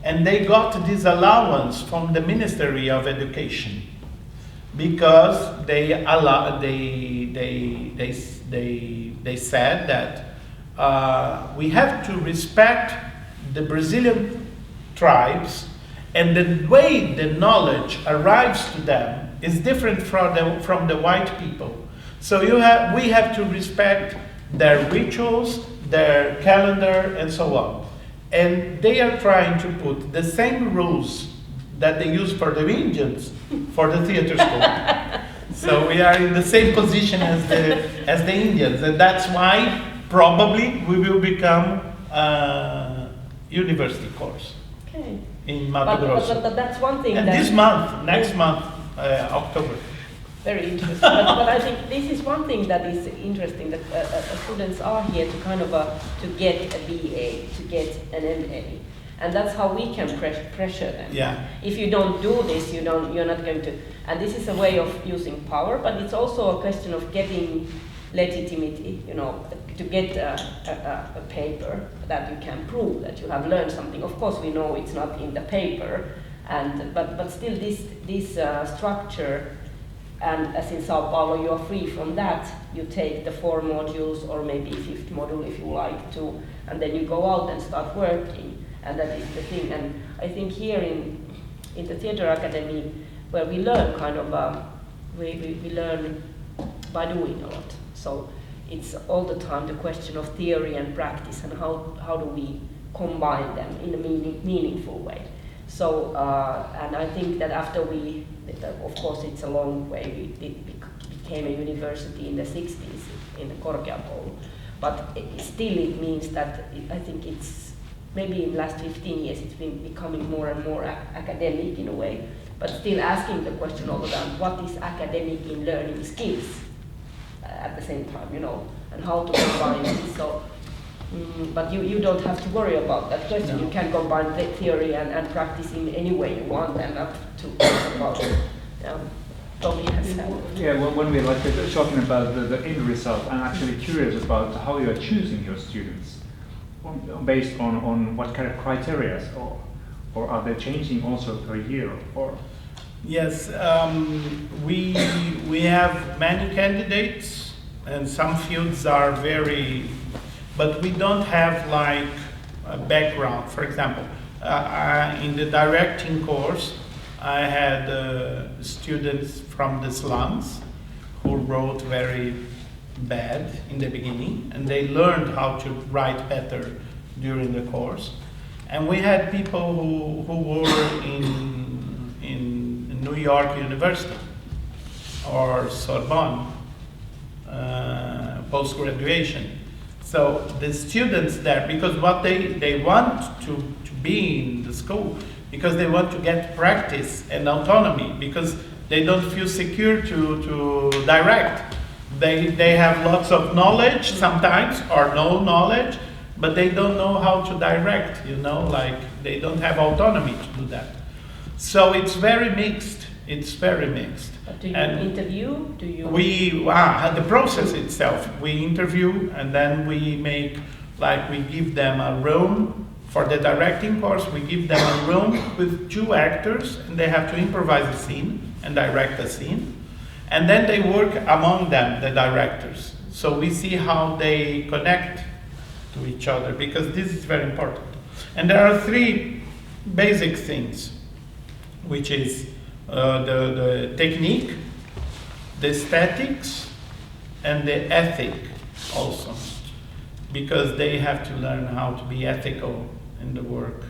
And they got this allowance from the Ministry of Education, because they said that we have to respect the Brazilian tribes, and the way the knowledge arrives to them is different from the white people. So we have to respect their rituals, their calendar, and so on. And they are trying to put the same rules that they use for the Indians for the theater school. So we are in the same position as the Indians, and that's why probably we will become a university course. Okay. In Mato Grosso. But that's one thing. And that this month, next month, October. Very interesting. but I think this is one thing that is interesting, that students are here to kind of to get a BA, to get an MA, and that's how we can pressure them. Yeah. If you don't do this, you're not going to. And this is a way of using power, but it's also a question of getting legitimacy. You know, to get a paper that you can prove that you have learned something. Of course, we know it's not in the paper, but still this structure. And as in São Paulo, you are free from that. You take the 4 modules, or maybe 5th module if you like to, and then you go out and start working. And that is the thing. And I think here in the Theatre Academy, where we learn kind of, we learn by doing a lot. So it's all the time the question of theory and practice, and how do we combine them in a meaningful way. So, and I think that after of course it's a long way, it became a university in the 60s in the Korkeakoulu, but still it means that I think it's, maybe in the last 15 years it's been becoming more and more academic in a way, but still asking the question all the time, what is academic in learning skills at the same time, and how to combine it. So, but you don't have to worry about that question. No. You can combine the theory and practice in any way you want, and not to worry about it. Tommy has said. Yeah, well, when we're talking about the end result, I'm actually curious about how you are choosing your students, based on what kind of criteria, or are they changing also per year, or? Yes, we have many candidates, and some fields are but we don't have like a background. For example, in the directing course, I had students from the slums who wrote very bad in the beginning, and they learned how to write better during the course. And we had people who were in New York University or Sorbonne, post-graduation. So the students there, because what they want to be in the school, because they want to get practice and autonomy, because they don't feel secure to direct. They have lots of knowledge sometimes, or no knowledge, but they don't know how to direct, like they don't have autonomy to do that. So it's very mixed. It's very mixed. But do you interview? Do you? The process itself, we interview, and then we we give them a room for the directing course. We give them a room with 2 actors, and they have to improvise a scene and direct a scene. And then they work among them, the directors. So we see how they connect to each other, because this is very important. And there are 3 basic things, which is the technique, the aesthetics, and the ethic also, because they have to learn how to be ethical in the work,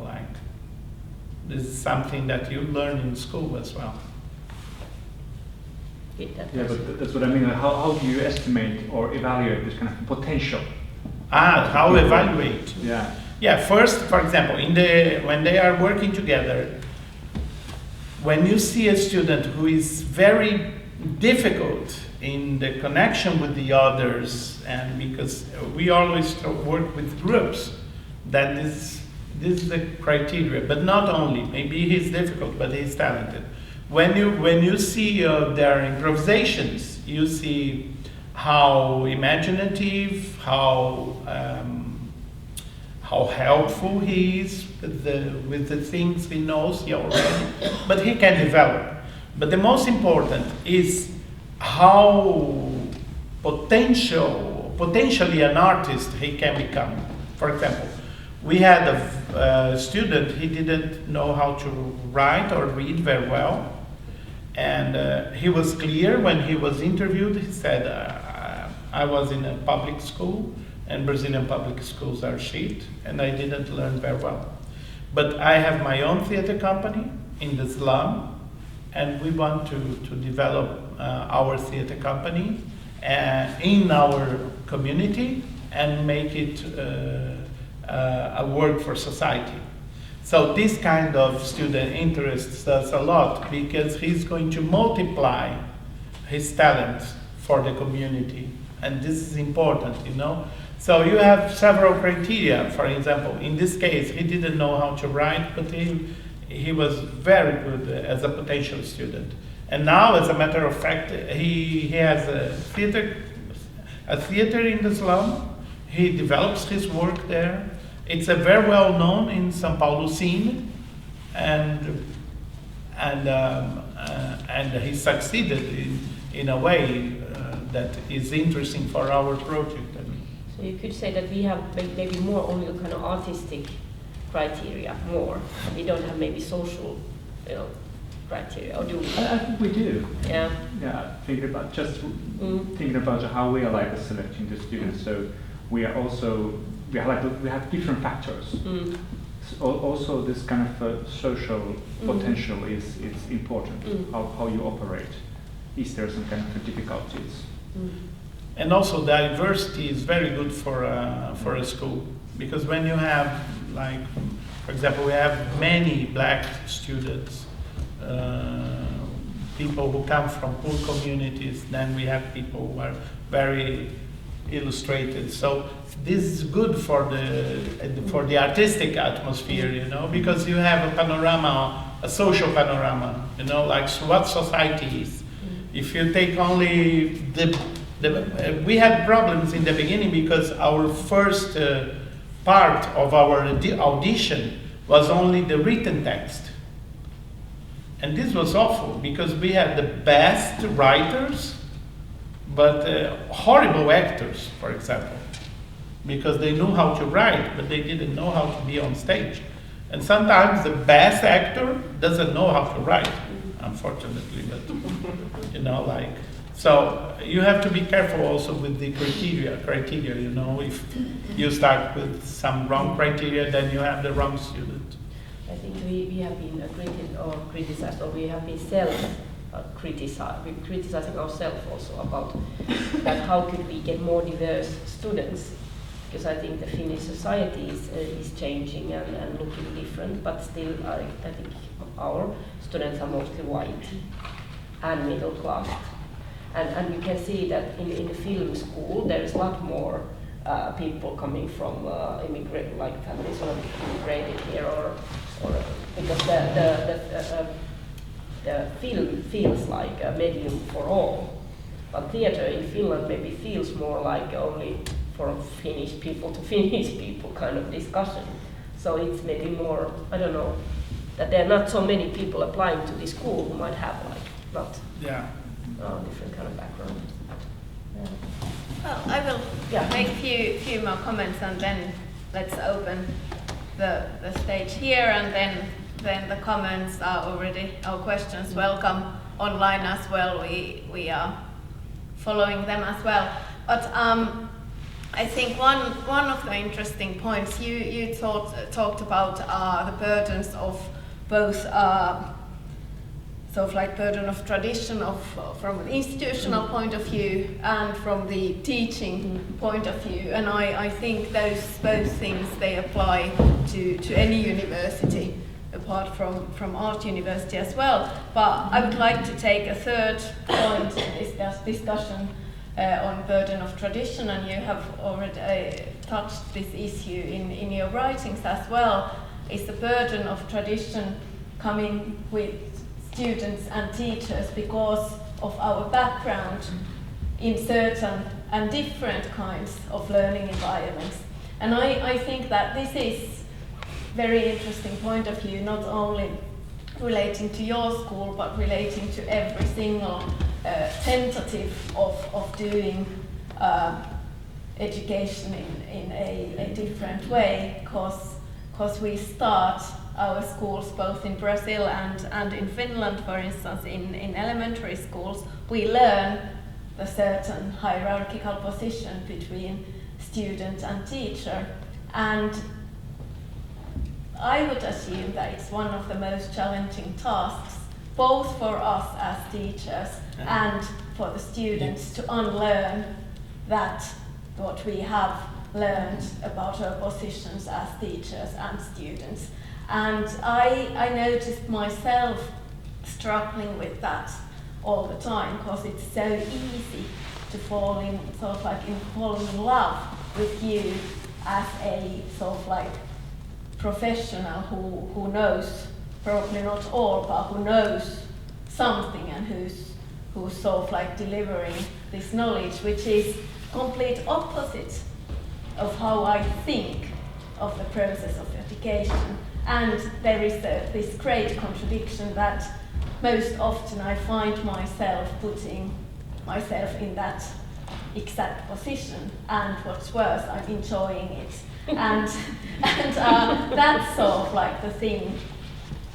like this is something that you learn in school as well. Yeah, but that's what I mean. How do you estimate or evaluate this kind of potential? How evaluate? Yeah. Yeah. First, for example, when they are working together, when you see a student who is very difficult in the connection with the others, and because we always work with groups, that this is the criteria. But not only. Maybe he's difficult, but he's talented. When you see their improvisations, you see how imaginative, how helpful he is with the things he knows already, but he can develop. But the most important is how potentially an artist he can become. For example, we had a student, he didn't know how to write or read very well. And he was clear when he was interviewed. He said, I was in a public school, and Brazilian public schools are shit, and I didn't learn very well. But I have my own theater company in the slum, and we want to develop our theater company in our community and make it a work for society. So this kind of student interests us a lot, because he's going to multiply his talents for the community, and this is important, So you have several criteria. For example, in this case, he didn't know how to write, but he was very good as a potential student. And now, as a matter of fact, he has a theater in the slum. He develops his work there. It's a very well known in São Paulo scene, and he succeeded in a way that is interesting for our project. So you could say that we have maybe more only kind of artistic criteria more. We don't have maybe social, criteria, or do we? I think we do. Yeah. Yeah. Thinking about how we are selecting the students. So we are also we have different factors. Also, this kind of social potential is important. How you operate. Is there some kind of difficulties? And also diversity is very good for a school, because when you have, like, for example, we have many black students, people who come from poor communities, then we have people who are very illustrated. So this is good for the artistic atmosphere, you know, because you have a panorama, a social panorama, you know, like what society is. If you take only we had problems in the beginning because our first part of our audition was only the written text. And this was awful because we had the best writers, but horrible actors, for example, because they knew how to write, but they didn't know how to be on stage. And sometimes the best actor doesn't know how to write, unfortunately, but you know, like, so you have to be careful also with the criteria, you know, if you start with some wrong criteria, then you have the wrong student. I think we have been criticized, or we have been criticizing ourselves also about that how could we get more diverse students, because I think the Finnish society is changing and looking different, but still I think our students are mostly white and middle class. And you can see that in the film school there is a lot more people coming from immigrant, like families who have immigrated here, or because the film feels like a medium for all, but theater in Finland maybe feels more like only for Finnish people to Finnish people kind of discussion. So it's maybe more, I don't know, that there are not so many people applying to this school who might have like not different kind of background. Yeah. Well, I will make a few more comments, and then let's open the stage here, and then the comments are already, our questions welcome online as well. We are following them as well. But I think one of the interesting points you talked about the burdens of both sort of like burden of tradition from an institutional point of view and from the teaching point of view, and I think both things they apply to any university apart from art university as well. But I would like to take a third point in this discussion on burden of tradition, and you have already touched this issue in your writings as well, is the burden of tradition coming with students and teachers because of our background in certain and different kinds of learning environments. And I think that this is very interesting point of view, not only relating to your school, but relating to every single tentative of doing education in a different way, because we start our schools both in Brazil and in Finland, for instance, in elementary schools, we learn the certain hierarchical position between student and teacher. And I would assume that it's one of the most challenging tasks, both for us as teachers and for the students, to unlearn that what we have learned about our positions as teachers and students. And I noticed myself struggling with that all the time, because it's so easy to fall in love with you as a sort of like professional who knows, probably not all, but who knows something, and who's sort of like delivering this knowledge, which is complete opposite of how I think of the process of education. And there is this great contradiction that most often I find myself putting myself in that exact position, and what's worse, I'm enjoying it. And that's sort of like the thing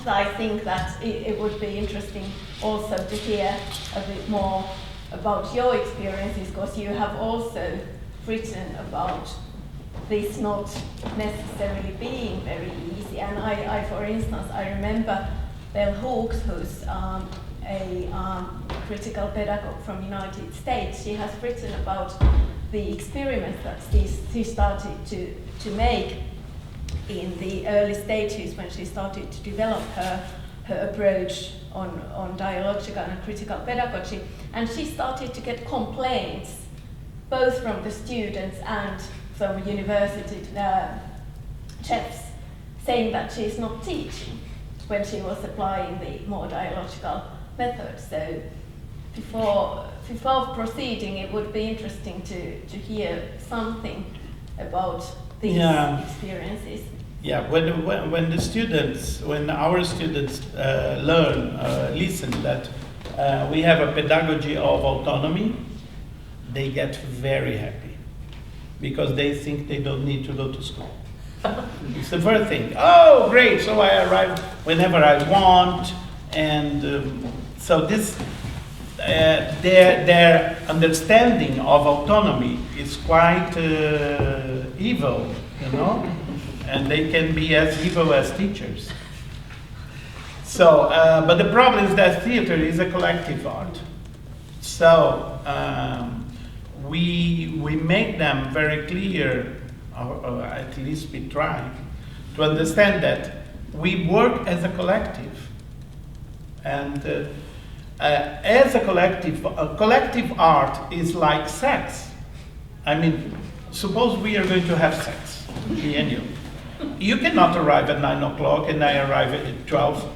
that I think that it would be interesting also to hear a bit more about your experiences, because you have also written about this not necessarily being very easy. And I for instance, I remember Bell Hooks, who's a critical pedagogue from United States. She has written about the experiments that she started to make in the early stages when she started to develop her approach on dialogical and critical pedagogy. And she started to get complaints both from the students and from university chefs saying that she's not teaching when she was applying the more dialogical methods. So before proceeding, it would be interesting to hear something about these experiences. Yeah, when our students listen that we have a pedagogy of autonomy, they get very happy because they think they don't need to go to school. It's the first thing. Oh, great! So I arrive whenever I want, and so this their understanding of autonomy is quite evil, you know. And they can be as evil as teachers. So, but the problem is that theater is a collective art. So we make them very clear, or at least we try, to understand that we work as a collective. And as a collective art is like sex. I mean, suppose we are going to have sex, me and you. You cannot arrive at 9 o'clock and I arrive at 12.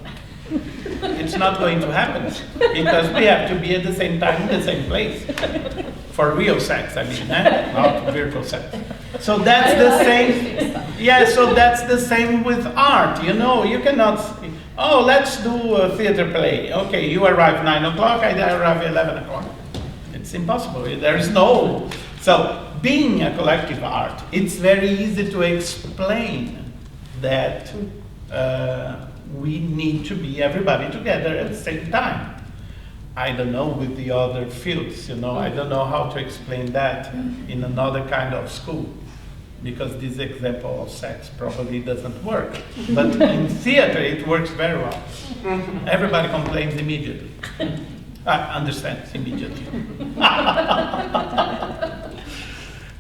It's not going to happen because we have to be at the same time in the same place. For real sex, I mean, not virtual sex. So that's the same. Yeah, so that's the same with art. You know, you cannot say, oh, let's do a theater play. Okay, you arrive 9 o'clock, I arrive 11 o'clock. It's impossible. There is no. So being a collective art, it's very easy to explain that we need to be everybody together at the same time. I don't know with the other fields, you know, I don't know how to explain that in another kind of school, because this example of sex probably doesn't work. But in theater, it works very well. Everybody complains immediately. Understands immediately.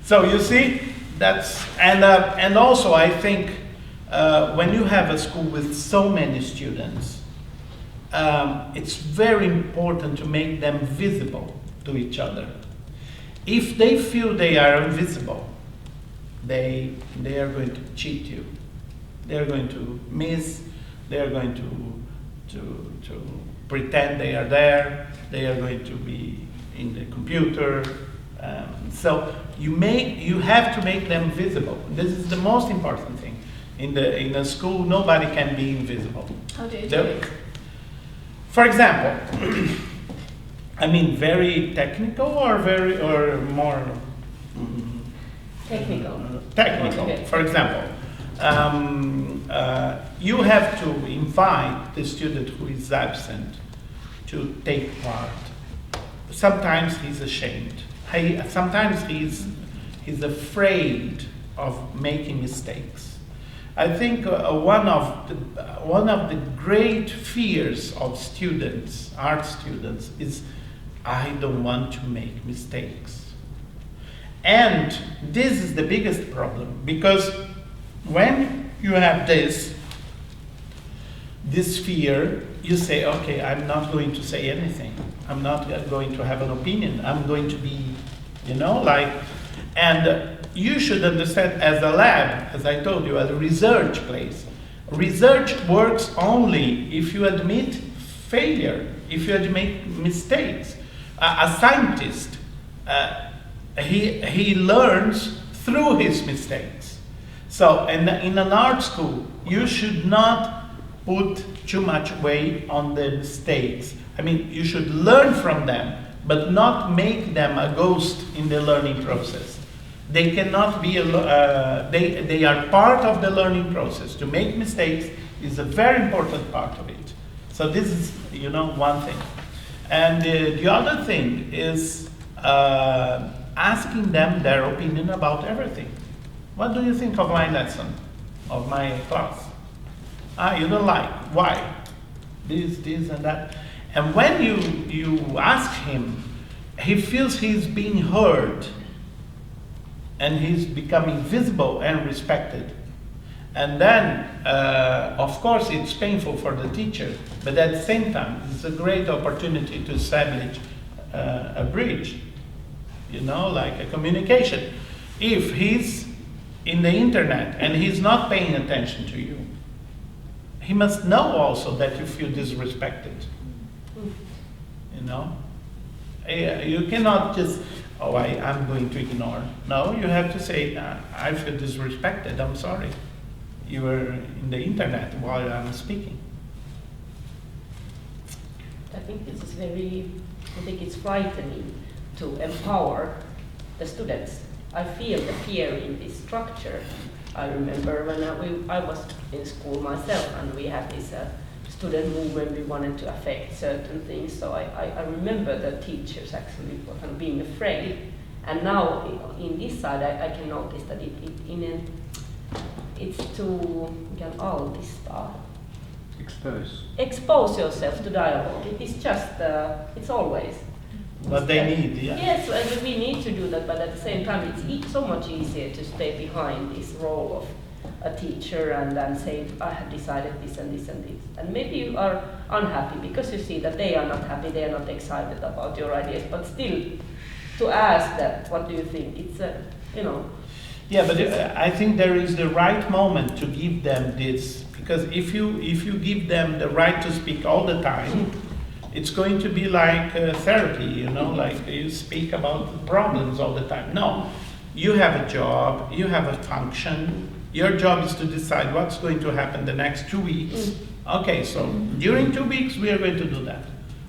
So you see, that's, and also I think when you have a school with so many students, it's very important to make them visible to each other. If they feel they are invisible, they are going to cheat you. They are going to miss. They are going to pretend they are there. They are going to be in the computer. So you have to make them visible. This is the most important thing. In a school, nobody can be invisible. How do you do it? For example, I mean, very technical or more Technical. Technical. Okay. For example, you have to invite the student who is absent to take part. Sometimes he's ashamed. Sometimes he's afraid of making mistakes. I think one of the great fears of students, art students, is I don't want to make mistakes. And this is the biggest problem, because when you have this fear, you say, okay, I'm not going to say anything. I'm not going to have an opinion. I'm going to be, you know, like, and you should understand as a lab, as I told you, as a research place. Research works only if you admit failure, if you admit mistakes. A scientist, he learns through his mistakes. So in an art school, you should not put too much weight on the mistakes. I mean, you should learn from them, but not make them a ghost in the learning process. They cannot be, they are part of the learning process. To make mistakes is a very important part of it. So this is, you know, one thing. And the other thing is asking them their opinion about everything. What do you think of my lesson, of my class? Ah, you don't like. Why? This, and that. And when you ask him, he feels he's being heard, and he's becoming visible and respected. And then, of course, it's painful for the teacher, but at the same time, it's a great opportunity to establish a bridge, you know, like a communication. If he's in the internet and he's not paying attention to you, he must know also that you feel disrespected, you know? You cannot just, oh, I'm going to ignore. No, you have to say, I feel disrespected, I'm sorry. You were in the internet while I'm speaking. I think this is I think it's frightening to empower the students. I feel the fear in this structure. I remember when I was in school myself and we had this student movement, we wanted to affect certain things. So I remember the teachers actually kind of being afraid. And now in this side, I can notice that it's to expose yourself to dialogue. It is just, it's always. What they need, yeah. Yes, and we need to do that, but at the same time, it's so much easier to stay behind this role of a teacher and then say, I have decided this and this and this. And maybe you are unhappy because you see that they are not happy, they are not excited about your ideas, but still, to ask that, what do you think? It's you know. Yeah, but I think there is the right moment to give them this, because if you give them the right to speak all the time, it's going to be like therapy, you know, like you speak about problems all the time. No, you have a job, you have a function. Your job is to decide what's going to happen the next 2 weeks. Okay, so during 2 weeks we are going to do that.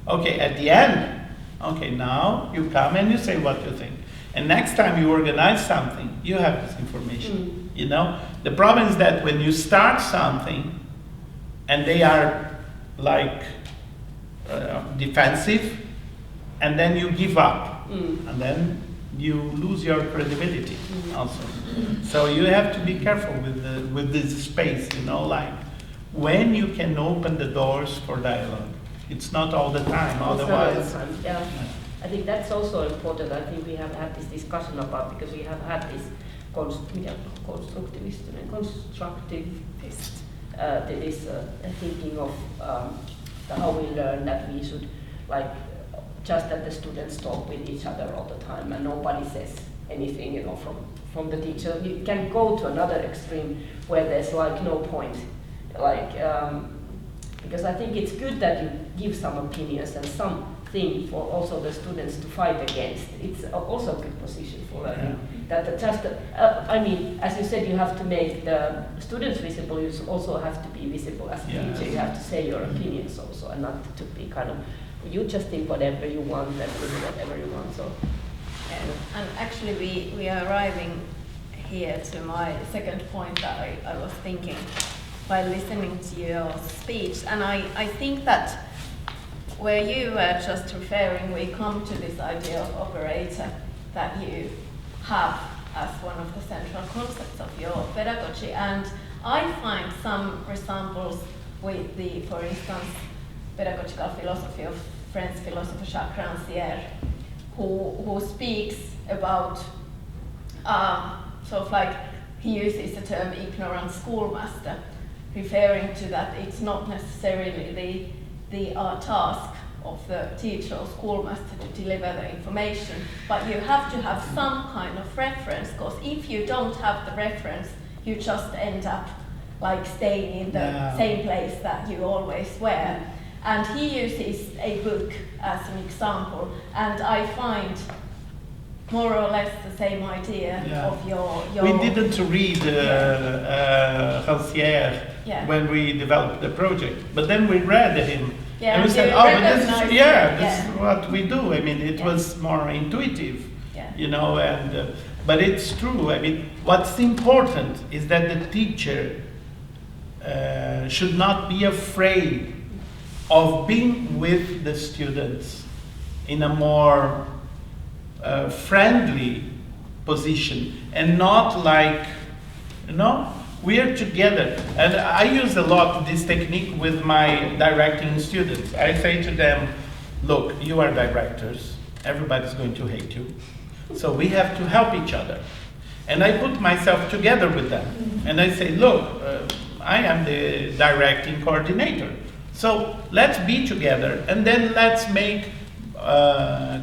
Okay, at the end, okay, now you come and you say what you think. And next time you organize something, you have this information, you know? The problem is that when you start something and they are like defensive, and then you give up, and then you lose your credibility also. So you have to be careful with this space, you know, like when you can open the doors for dialogue. It's not all the time, otherwise. Not all the time. Yeah. I think that's also important. I think we have had this discussion about, because we have had this constructivist this thinking of how we learn that we should, like, just that the students talk with each other all the time and nobody says anything, you know, from the teacher. You can go to another extreme where there's like no point, like, because I think it's good that you give some opinions and something for also the students to fight against. It's also a good position for learning. That just, I mean, as you said, you have to make the students visible. You also have to be visible as a teacher. You have to say your opinions also, and not to be kind of, you just think whatever you want and do whatever you want. So, and actually, we are arriving here to my second point that I was thinking by listening to your speech, and I think that where you were just referring, we come to this idea of operator that you have as one of the central concepts of your pedagogy. And I find some resemblance with the, for instance, pedagogical philosophy of French philosopher Jacques Rancière, who speaks about sort of like, he uses the term ignorant schoolmaster, referring to that it's not necessarily the task of the teacher or schoolmaster to deliver the information, but you have to have some kind of reference, because if you don't have the reference, you just end up like staying in the same place that you always were. And he uses a book as an example, and I find more or less the same idea of your... We didn't read Rancière when we developed the project, but then we read him. Yeah, and we said, but this is what we do. I mean, it was more intuitive, you know, and but it's true. I mean, what's important is that the teacher should not be afraid of being with the students in a more friendly position, and not like You know, we are together. And I use a lot this technique with my directing students. I say to them, look, you are directors. Everybody's going to hate you. So we have to help each other. And I put myself together with them. And I say, look, I am the directing coordinator. So let's be together and then let's make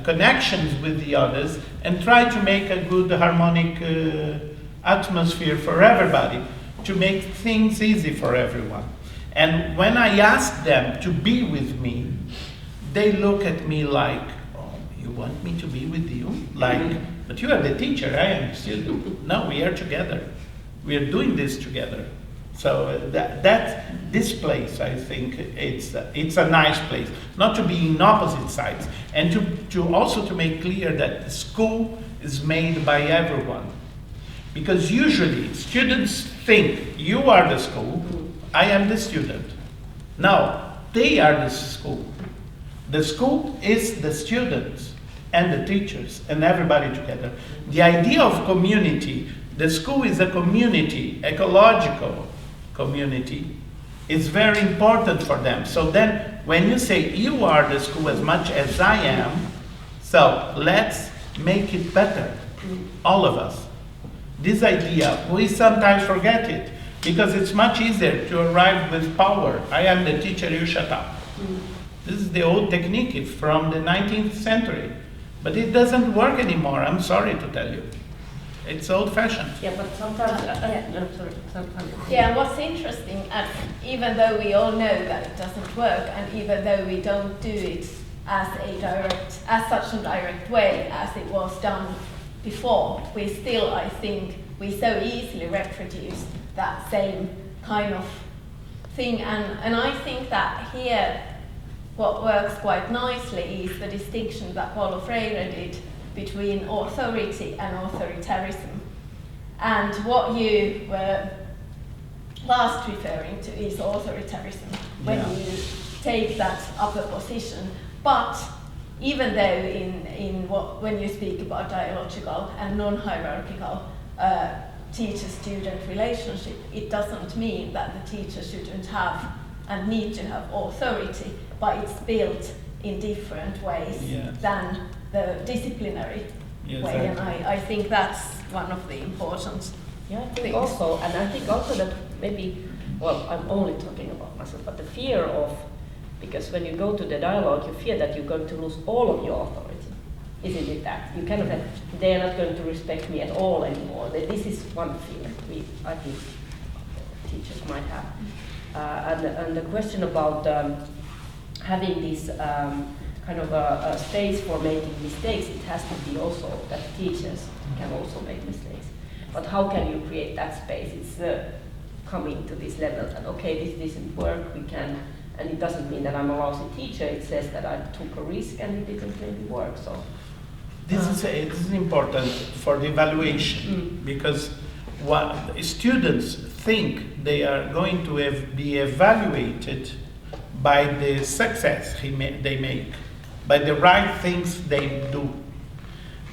connections with the others and try to make a good harmonic atmosphere for everybody, to make things easy for everyone. And when I ask them to be with me, they look at me like, oh, you want me to be with you? Like, but you are the teacher, I am the student. No, we are together. We are doing this together. So this place, I think, it's a nice place. Not to be in opposite sides, and to also to make clear that the school is made by everyone. Because usually students think you are the school, I am the student. No, they are the school. The school is the students and the teachers and everybody together. The idea of community, the school is a community, ecological community, is very important for them. So then when you say you are the school as much as I am, so let's make it better, all of us. This idea, we sometimes forget it because it's much easier to arrive with power. I am the teacher, you shut up. This is the old technique, it's from the 19th century. But it doesn't work anymore, I'm sorry to tell you. It's old-fashioned. Yeah, but sometimes, no, sorry, sometimes. Yeah, what's interesting, and even though we all know that it doesn't work, and even though we don't do it as such a direct way as it was done before, we still, I think, we so easily reproduce that same kind of thing. And I think that here, what works quite nicely is the distinction that Paulo Freire did between authority and authoritarianism. And what you were last referring to is authoritarianism, when you take that upper position. But even though when you speak about dialogical and non-hierarchical teacher-student relationship, it doesn't mean that the teacher shouldn't have and need to have authority, but it's built in different ways than the disciplinary way, and I think that's one of the important things. Also, and I think also that maybe, well, I'm only talking about myself, but the fear of, because when you go to the dialogue, you fear that you're going to lose all of your authority. Isn't it that? You kind of have, they're not going to respect me at all anymore. This is one fear I think teachers might have. And the question about having this kind of a space for making mistakes, it has to be also that teachers can also make mistakes. But how can you create that space? It's coming to this level that, okay, this doesn't work, we can, and it doesn't mean that I'm a lousy teacher, it says that I took a risk and it didn't maybe work, so. This is important for the evaluation, because what students think they are going to be evaluated by the success they make, by the right things they do.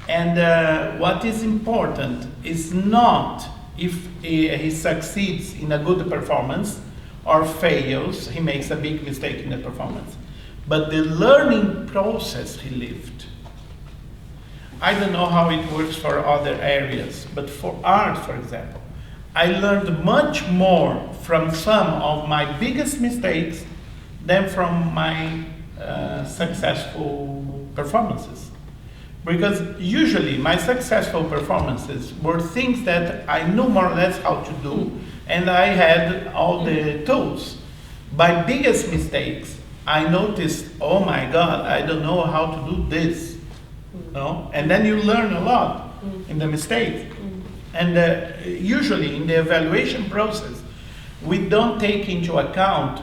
And what is important is not if he succeeds in a good performance or fails, he makes a big mistake in the performance, but the learning process he lived. I don't know how it works for other areas, but for art, for example, I learned much more from some of my biggest mistakes than from my successful performances. Because usually my successful performances were things that I knew more or less how to do, and I had all the tools. My biggest mistakes, I noticed, oh my God, I don't know how to do this. No? And then you learn a lot in the mistake. And usually in the evaluation process, we don't take into account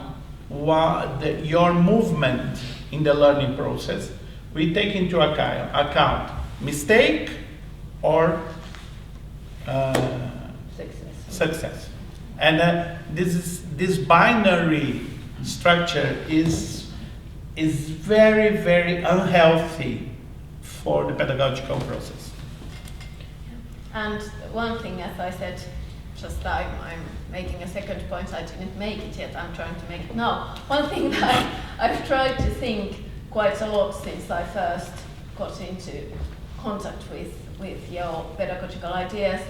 your movement in the learning process. We take into account mistake or success. And this binary structure is very, very unhealthy for the pedagogical process. And one thing, as I said, just I'm making a second point. I didn't make it yet. I'm trying to make it now. One thing that I've tried to think quite a lot since I first got into contact with your pedagogical ideas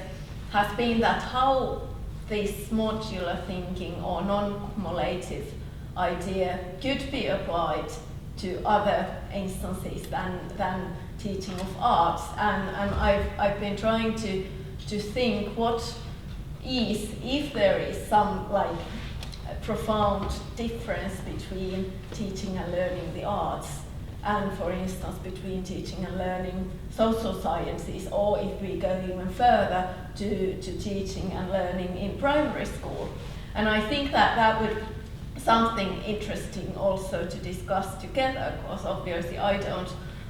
has been that how this modular thinking or non-cumulative idea could be applied to other instances than teaching of arts, and I've been trying to think what is, if there is some like a profound difference between teaching and learning the arts and, for instance, between teaching and learning social sciences, or if we go even further to teaching and learning in primary school. And I think that would something interesting also to discuss together, because obviously I don't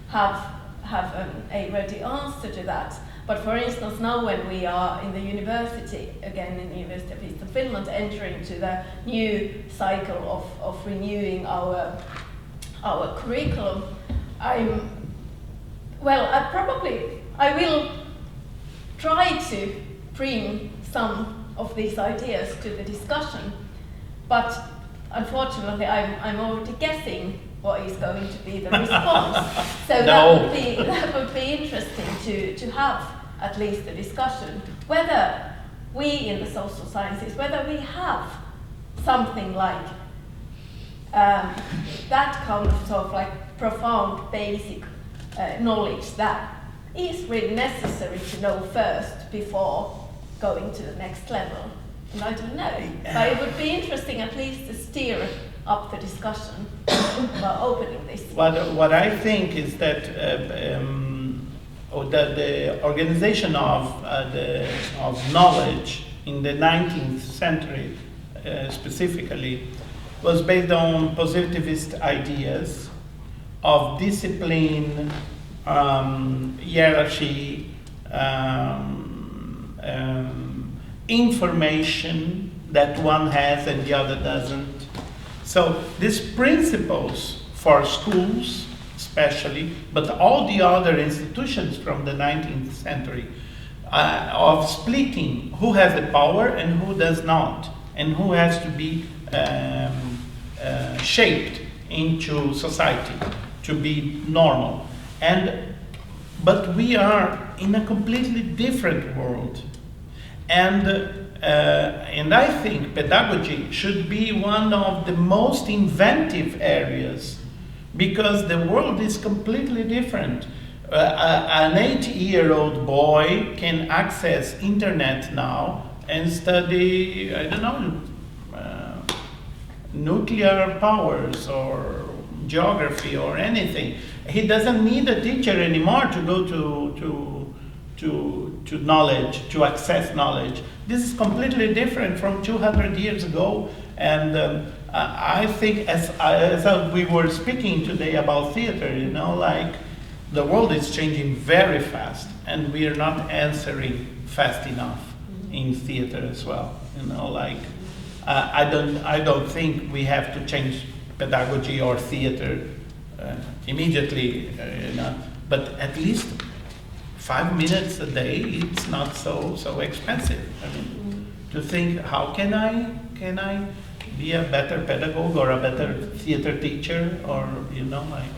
have a ready answer to that. But for instance, now when we are in the university, again in the University of Eastern Finland, entering to the new cycle of renewing our curriculum, I will try to bring some of these ideas to the discussion, but unfortunately I'm already guessing what is going to be the response. So No. that would be interesting to have at least a discussion whether we in the social sciences, whether we have something like that kind of sort of like profound basic knowledge that is really necessary to know first before going to the next level. And I don't know, but it would be interesting at least to steer up the discussion about opening this. What I think is that the organization of knowledge in the 19th century specifically was based on positivist ideas of discipline, hierarchy, information that one has and the other doesn't. So these principles for schools especially, but all the other institutions from the 19th century, of splitting who has the power and who does not, and who has to be shaped into society to be normal. But we are in a completely different world. And I think pedagogy should be one of the most inventive areas, because the world is completely different. An 8-year-old boy can access internet now and study, I don't know, nuclear powers or geography or anything. He doesn't need a teacher anymore to go to knowledge, to access knowledge. This is completely different from 200 years ago. And I think as we were speaking today about theater, you know, like the world is changing very fast, and we are not answering fast enough in theater as well. You know, like I don't think we have to change pedagogy or theater immediately, you know, but at least 5 minutes a day, it's not so expensive. I mean, to think, how can I be a better pedagogue or a better theater teacher, or, you know, like.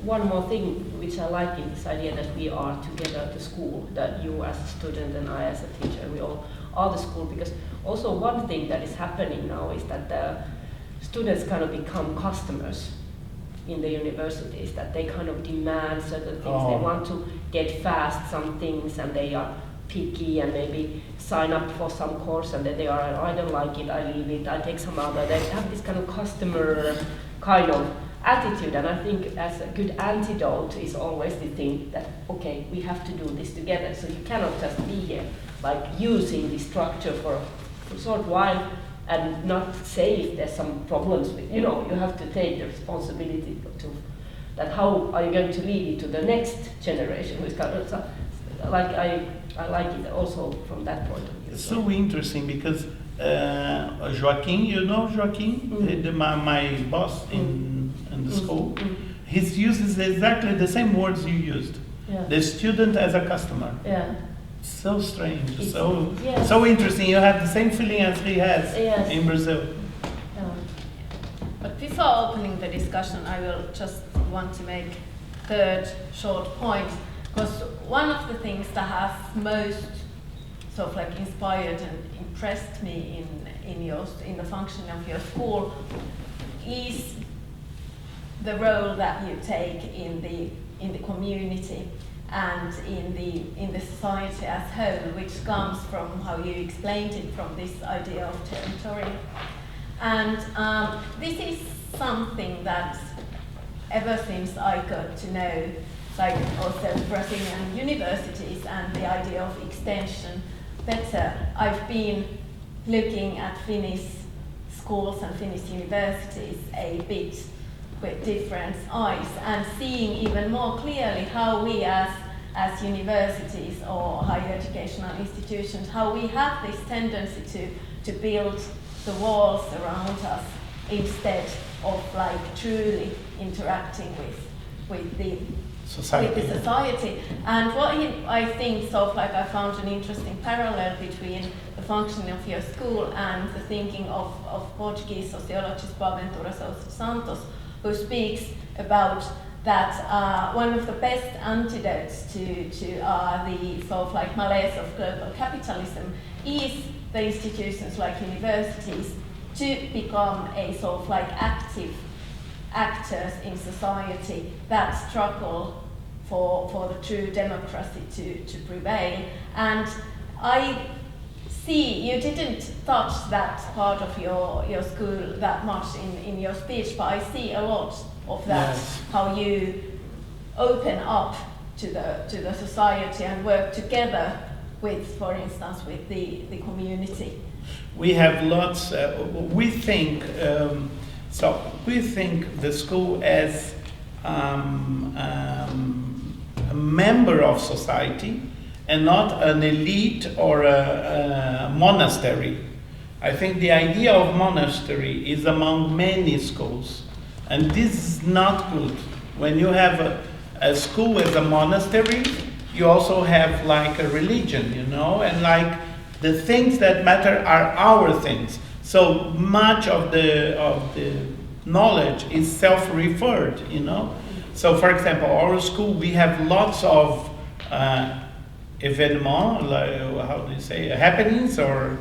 One more thing which I like in this idea that we are together at the school, that you as a student and I as a teacher, we all are the school, because also one thing that is happening now is that the students kind of become customers in the universities, that they kind of demand certain things. They want to get fast some things, and they are picky and maybe sign up for some course, and then they are, I don't like it, I leave it, I take some other. They have this kind of customer kind of attitude, and I think as a good antidote is always the thing that, okay, we have to do this together, so you cannot just be here like using the structure for a short while and not say if there's some problems with, you know, you have to take the responsibility to that. How are you going to lead it to the next generation? Who's kind of, so, like I like it also from that point of view. It's so interesting because Joaquin, you know Joaquin, my boss in the school, he uses exactly the same words you used. Yeah. The student as a customer. Yeah. So strange, It's- so yes. so interesting. You have the same feeling as he has Yes. in Brazil. But before opening the discussion, I will just want to make third short point, because one of the things that has most sort of like inspired and impressed me in the function of your school is the role that you take in the community and in the society as whole, which comes from how you explained it, from this idea of territory. And this is something that ever since I got to know, like also Brazilian universities and the idea of extension better, I've been looking at Finnish schools and Finnish universities a bit with different eyes and seeing even more clearly how we as universities or higher educational institutions, how we have this tendency to build the walls around us instead of like truly interacting with the society. And what I think, so like I found an interesting parallel between the functioning of your school and the thinking of Portuguese sociologist Boaventura Sousa Santos, who speaks about that one of the best antidotes to the sort of like malaise of global capitalism is the institutions like universities to become a sort of like active actors in society that struggle for the true democracy to prevail. And I see you didn't touch that part of your school that much in your speech, but I see a lot of that, Yes. how you open up to the society and work together with, for instance, with the community. We have lots. We think we think the school as a member of society and not an elite or a monastery. I think the idea of monastery is among many schools, and this is not good. When you have a school as a monastery, you also have like a religion, you know, and like the things that matter are our things. So much of the knowledge is self-referred, you know. So, for example, our school, we have lots of événements, like, how do you say, happenings or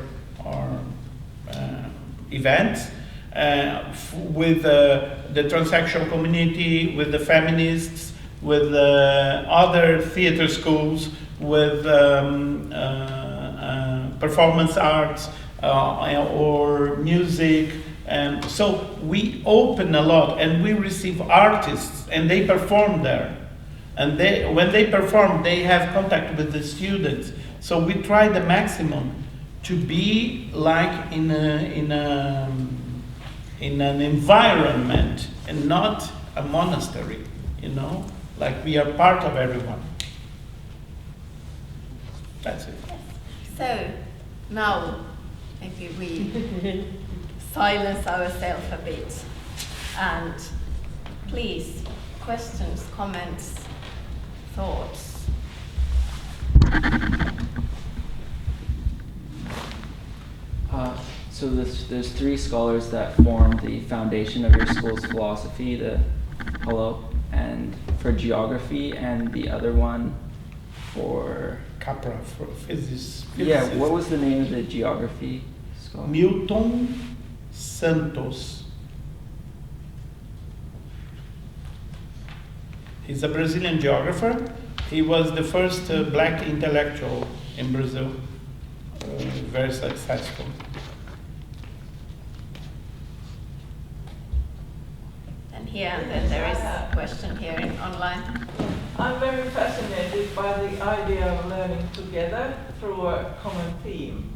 events with the transsexual community, with the feminists, with other theater schools, with performance arts or music. And so we open a lot, and we receive artists, and they perform there. And when they perform, they have contact with the students. So we try the maximum to be like in an environment and not a monastery, you know, like we are part of everyone. That's it. So now maybe we silence ourselves a bit, and please, questions, comments, thoughts. So there's three scholars that form the foundation of your school's philosophy, the Hello, and for geography, and the other one for Capra for physics. Yeah, what was the name of the geography scholar? Milton Santos. He's a Brazilian geographer. He was the first black intellectual in Brazil, very successful. And here, and then there is a question here online. I'm very fascinated by the idea of learning together through a common theme.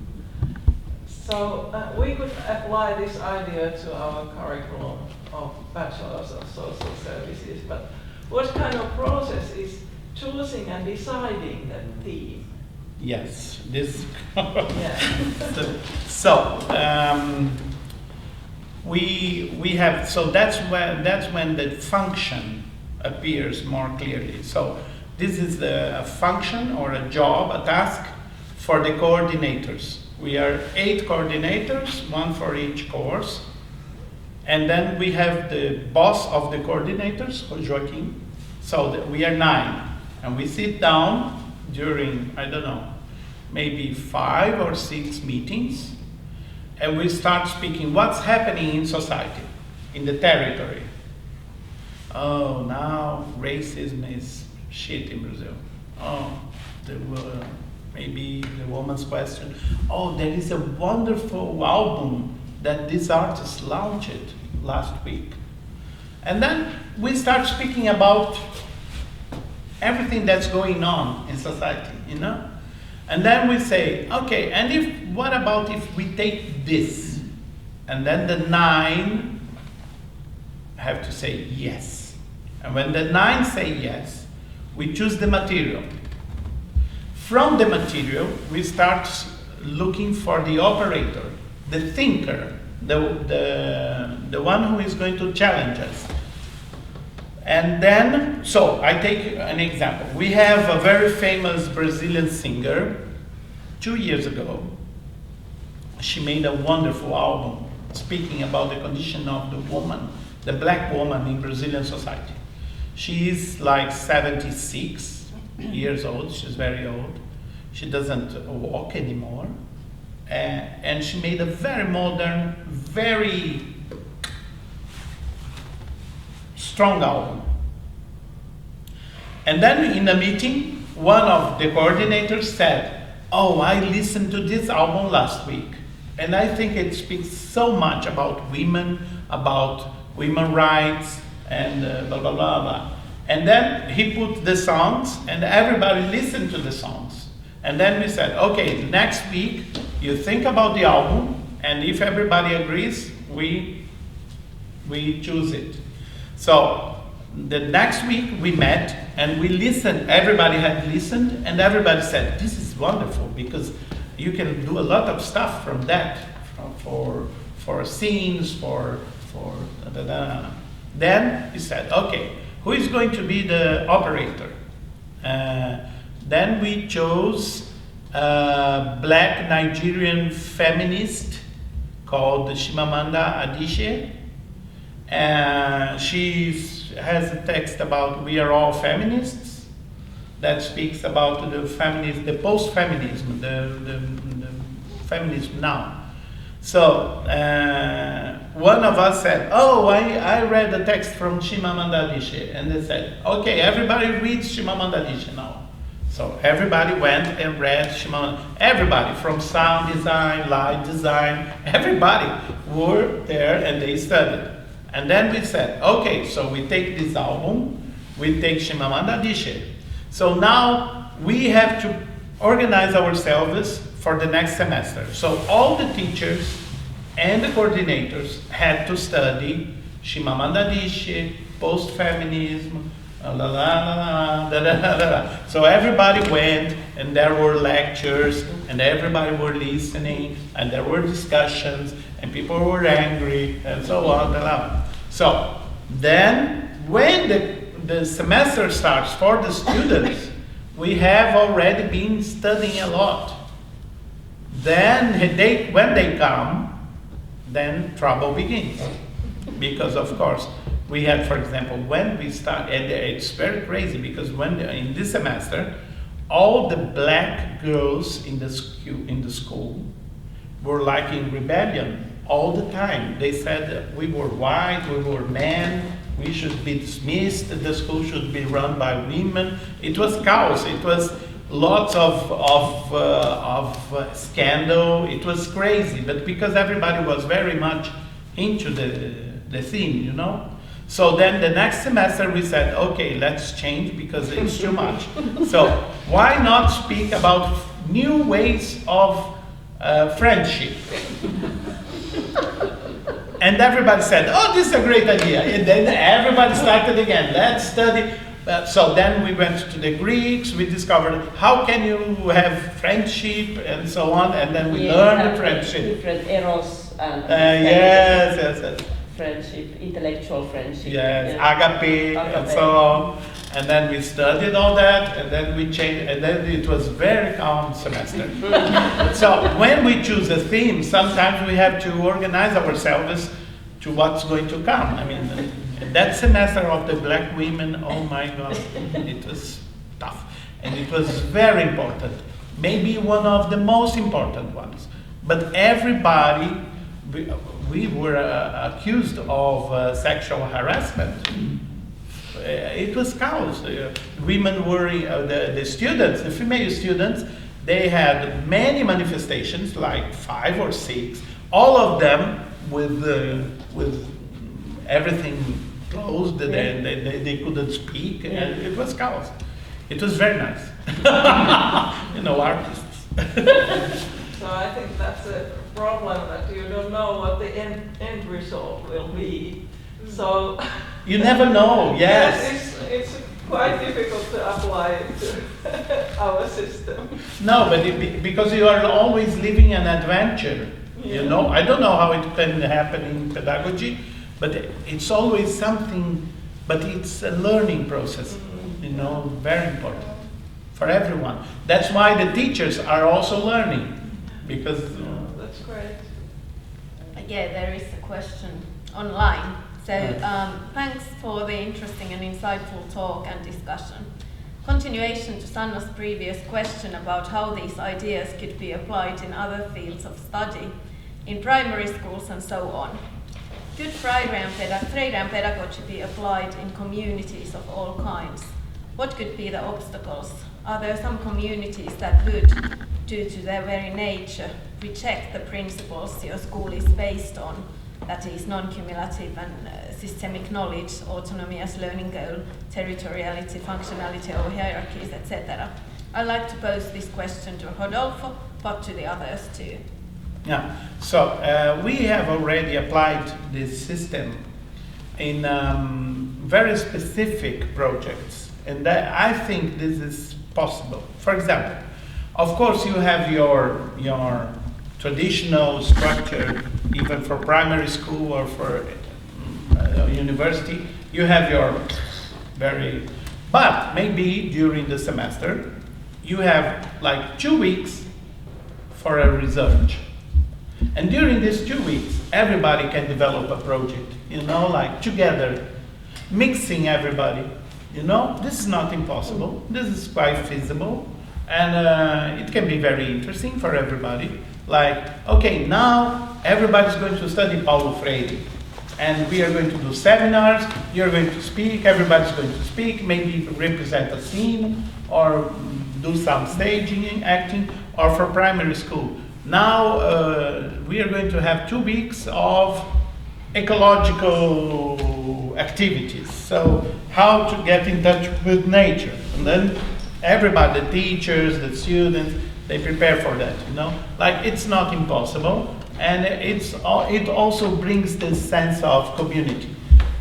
So we could apply this idea to our curriculum of bachelor's of social services, but what kind of process is choosing and deciding that theme? Yes, this. Yeah. We have, so that's when the function appears more clearly. So this is a function or a job, a task for the coordinators. We are 8 coordinators, 1 for each course. And then we have the boss of the coordinators, Joaquim. So we are 9. And we sit down during, I don't know, maybe 5 or 6 meetings. And we start speaking what's happening in society, in the territory. Oh, now racism is shit in Brazil. Oh, maybe the woman's question. Oh, there is a wonderful album that this artist launched last week. And then we start speaking about everything that's going on in society, you know? And then we say, okay, and what about if we take this? And then the 9 have to say yes. And when the 9 say yes, we choose the material. From the material, we start looking for the operator, the thinker, the one who is going to challenge us. And then, so I take an example. We have a very famous Brazilian singer, 2 years ago. She made a wonderful album speaking about the condition of the woman, the black woman in Brazilian society. She is like 76 years old, she's very old. She doesn't walk anymore. And she made a very modern, very strong album. And then in a meeting, one of the coordinators said, oh, I listened to this album last week. And I think it speaks so much about women rights, and blah, blah, blah, blah. And then he put the songs, and everybody listened to the songs. And then we said, okay, next week, you think about the album, and if everybody agrees, we choose it. So the next week we met, and we listened, everybody had listened, and everybody said, this is wonderful, because you can do a lot of stuff from that, for scenes, for da, da, da. Then we said, okay, who is going to be the operator? Then we chose a black Nigerian feminist called Chimamanda Adichie. She has a text about we are all feminists that speaks about the post-feminism, the feminism now. So one of us said, oh, I read the text from Chimamanda Adichie. And they said, okay, everybody reads Chimamanda Adichie now. So everybody went and read Chimamanda. Everybody, from sound design, light design, everybody were there and they studied. And then we said, okay, so we take this album, we take Chimamanda Adichie. So now we have to organize ourselves for the next semester. So all the teachers and the coordinators had to study Chimamanda Adichie, post-feminism, la la la la la la. So everybody went, and there were lectures, and everybody were listening, and there were discussions, and people were angry, and so on. So then, when the semester starts for the students, we have already been studying a lot. Then when they come, then trouble begins. Because of course, we had, for example, when we start, and it's very crazy because in this semester, all the black girls in the school were like in rebellion all the time. They said we were white, we were men, we should be dismissed, the school should be run by women. It was chaos. It was lots of scandal. It was crazy, but because everybody was very much into the theme, you know. So then the next semester we said, okay, let's change because it's too much. So why not speak about new ways of friendship? And everybody said, oh, this is a great idea. And then everybody started again, let's study. So then we went to the Greeks, we discovered how can you have friendship and so on, and then we learned the friendship. Different eros and yes. friendship, intellectual friendship. Yes, agape, and so on. And then we studied all that, and then we changed, and then it was very calm semester. So when we choose a theme, sometimes we have to organize ourselves to what's going to come. I mean, that semester of the black women, oh my God, it was tough. And it was very important, maybe one of the most important ones. But everybody, we were accused of sexual harassment. It was chaos. Women were, the students, the female students, they had many manifestations, like 5 or 6, all of them with everything closed, they couldn't speak, and it was chaos. It was very nice. Artists. So I think that's a problem, that you don't know what the end result will be. So you never know. Yes. It's quite difficult to apply it to our system. No, but because you are always living an adventure. Yeah. I don't know how it can happen in pedagogy, but it's always something. But it's a learning process. Very important for everyone. That's why the teachers are also learning, because. That's great. Yeah, there is a question online. So thanks for the interesting and insightful talk and discussion. Continuation to Sanna's previous question about how these ideas could be applied in other fields of study, in primary schools and so on. Could Freirean pedagogy be applied in communities of all kinds? What could be the obstacles? Are there some communities that would, due to their very nature, reject the principles your school is based on, that is non-cumulative and systemic knowledge, autonomy as learning goal, territoriality, functionality over hierarchies, etc.? I'd like to pose this question to Rodolfo, but to the others too. Yeah, so we have already applied this system in very specific projects, and I think this is possible. For example, of course you have your traditional structure, even for primary school or for university, you have your but maybe during the semester, you have like 2 weeks for a research. And during these 2 weeks, everybody can develop a project, like together, mixing everybody. This is not impossible. This is quite feasible. And it can be very interesting for everybody. Like, okay, now everybody's going to study Paulo Freire. And we are going to do seminars, you're going to speak, everybody's going to speak, maybe represent a scene, or do some staging, acting, or for primary school. Now we are going to have 2 weeks of ecological activities. So how to get in touch with nature. And then everybody, the teachers, the students, they prepare for that, Like, it's not impossible. And it also brings this sense of community.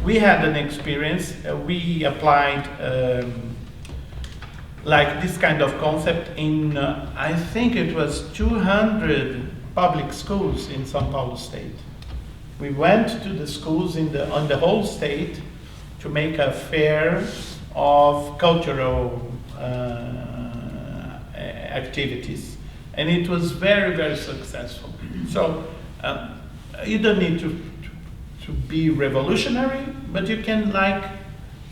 We had an experience, we applied like this kind of concept in, I think it was 200 public schools in São Paulo state. We went to the schools on the whole state to make a fair of cultural activities. And it was very, very successful. So you don't need to be revolutionary, but you can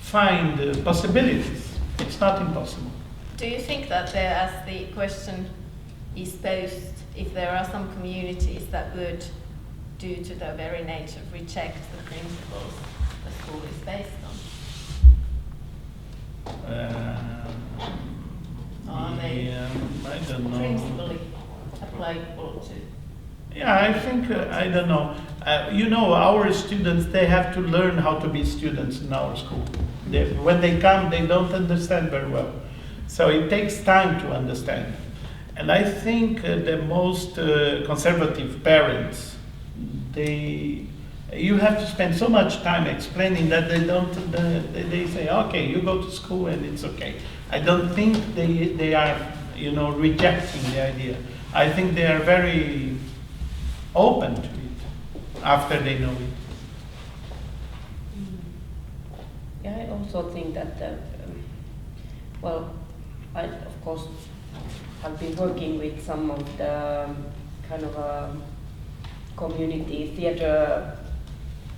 find possibilities. It's not impossible. Do you think that there, as the question is posed, if there are some communities that would, due to their very nature, reject the principles the school is based on? Are they I don't know. principally applicable to? Yeah, I think, I don't know. Our students, they have to learn how to be students in our school. When they come, they don't understand very well. So it takes time to understand. And I think the most conservative parents, you have to spend so much time explaining that they say, okay, you go to school and it's okay. I don't think they are, rejecting the idea. I think they are very open to it after they know it. Yeah, I also think that Well, I of course have been working with some of the kind of community theater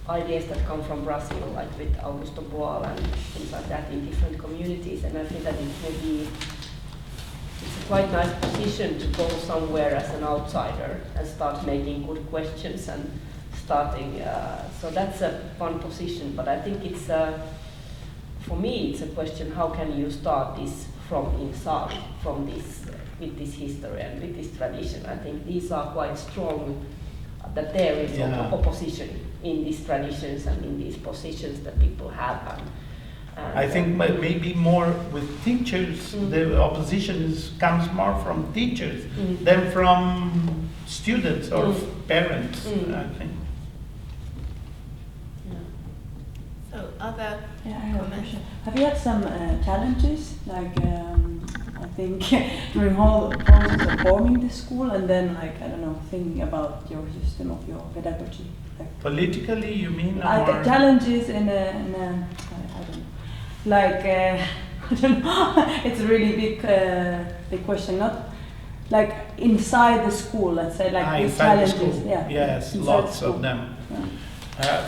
ideas that come from Brazil, like with Augusto Boal and things like that in different communities, and I think that it's a quite nice position to go somewhere as an outsider and start making good questions and starting. So that's a fun position, but I think it's for me it's a question: how can you start this from inside, from this with this history and with this tradition? I think these are quite strong. That there is opposition in these traditions and in these positions that people have. And I think maybe more with teachers, the opposition comes more from teachers than from students or parents, I think. So other Yeah, I have a comments? question. Have you had some challenges, like I think during whole process of forming the school, and then like I don't know, thinking about your system of your pedagogy? Like, Politically, you mean? the challenges in a I don't know, like I don't know. It's a really big question. Not like inside the school, let's say, like these inside the challenges. school. Yeah. Yes, inside lots school. of them. Yeah.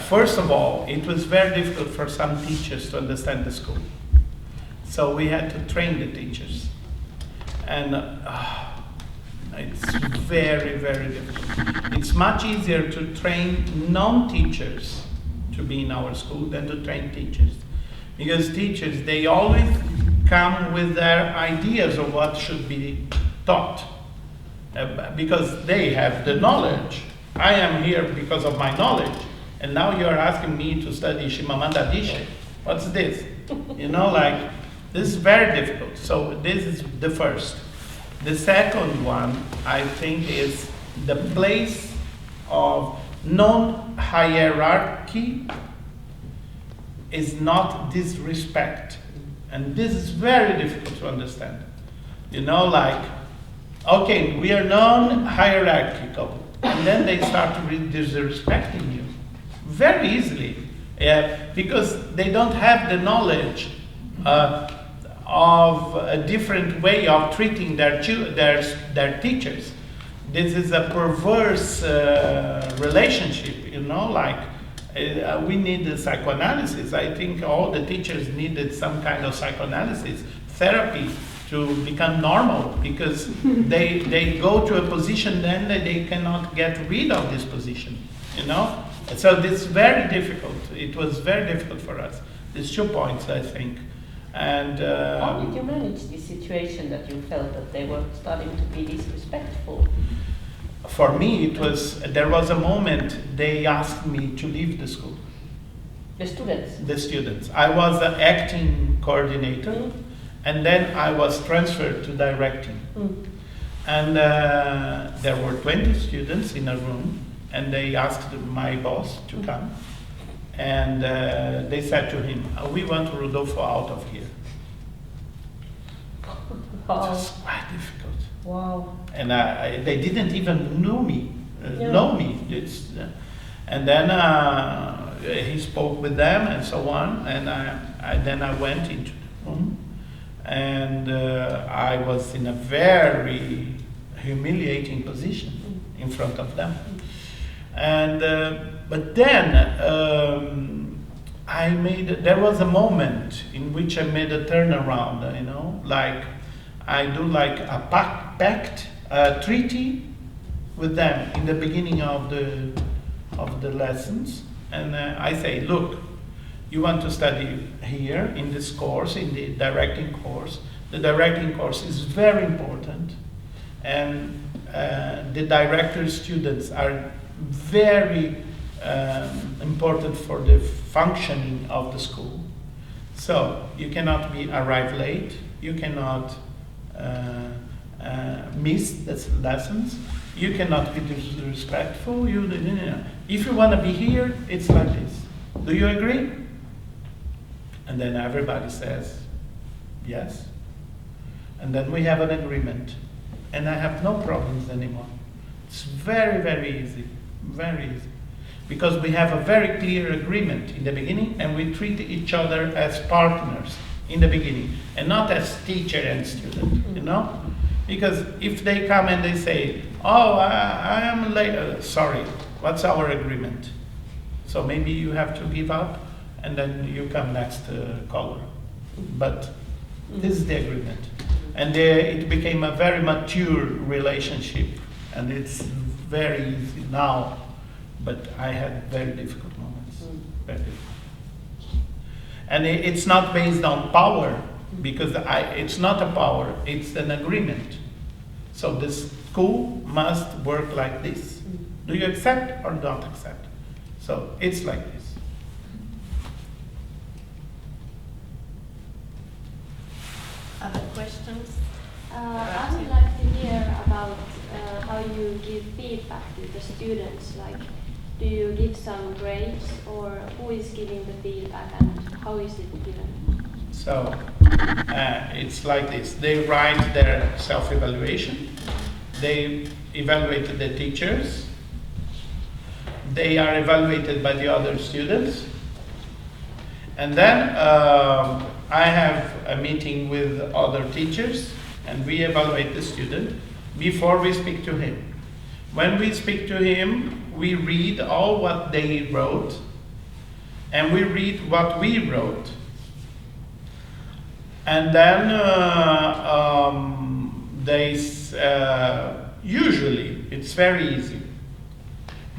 First of all, it was very difficult for some teachers to understand the school. So we had to train the teachers. And it's very, very difficult. It's much easier to train non-teachers to be in our school than to train teachers. Because teachers, they always come with their ideas of what should be taught. Because they have the knowledge. I am here because of my knowledge. And now you're asking me to study Shimamanda Adichie. What's this? You know, like, this is very difficult. So this is the first. The second one, I think, is the place of non-hierarchy is not disrespect. And this is very difficult to understand. You know, like, okay, we are non-hierarchical. And then they start to disrespecting you. Very easily. Because they don't have the knowledge of a different way of treating their teachers. This is a perverse relationship, you know, like we need the psychoanalysis. I think all the teachers needed some kind of psychoanalysis, therapy to become normal, because they go to a position then that they cannot get rid of this position, you know? So this is very difficult. It was very difficult for us. There's 2 points, I think. And how did you manage this situation that you felt that they were starting to be disrespectful? For me, there was a moment they asked me to leave the school. The students? The students. I was the acting coordinator, and then I was transferred to directing. And there were 20 students in a room, and they asked my boss to come. And they said to him, we want Rodolfo out of here. Wow. It was quite difficult. Wow. And they didn't even know me. And then he spoke with them and so on. And then I went into the room. And I was in a very humiliating position in front of them. And but then there was a moment in which I made a turnaround, you know, like I do like a pact, a treaty with them in the beginning of the lessons, and I say, look, you want to study here in this course, in the directing course. The directing course is very important, and the director students are very important for the functioning of the school. So you cannot arrive late, you cannot miss the lessons, you cannot be disrespectful. If you want to be here, it's like this. Do you agree? And then everybody says yes. And then we have an agreement. And I have no problems anymore. It's very, very easy. Very easy. Because we have a very clear agreement in the beginning, and we treat each other as partners. in the beginning, and not as teacher and student, you know? Because if they come and they say, oh, I am late, sorry, what's our agreement? So maybe you have to give up, and then you come next caller. But this is the agreement. And it became a very mature relationship, and it's very easy now, but I had very difficult moments. Very difficult. And it's not based on power, because it's not a power, it's an agreement. So the school must work like this. Do you accept or don't accept? So it's like this. Other questions? I would like to hear about how you give feedback to the students. Like, do you give some grades, or who is giving the feedback, and how is it given? So it's like this. They write their self-evaluation. They evaluate the teachers. They are evaluated by the other students. And then I have a meeting with other teachers, and we evaluate the student before we speak to him. When we speak to him, we read all what they wrote, and we read what we wrote. And then usually it's very easy.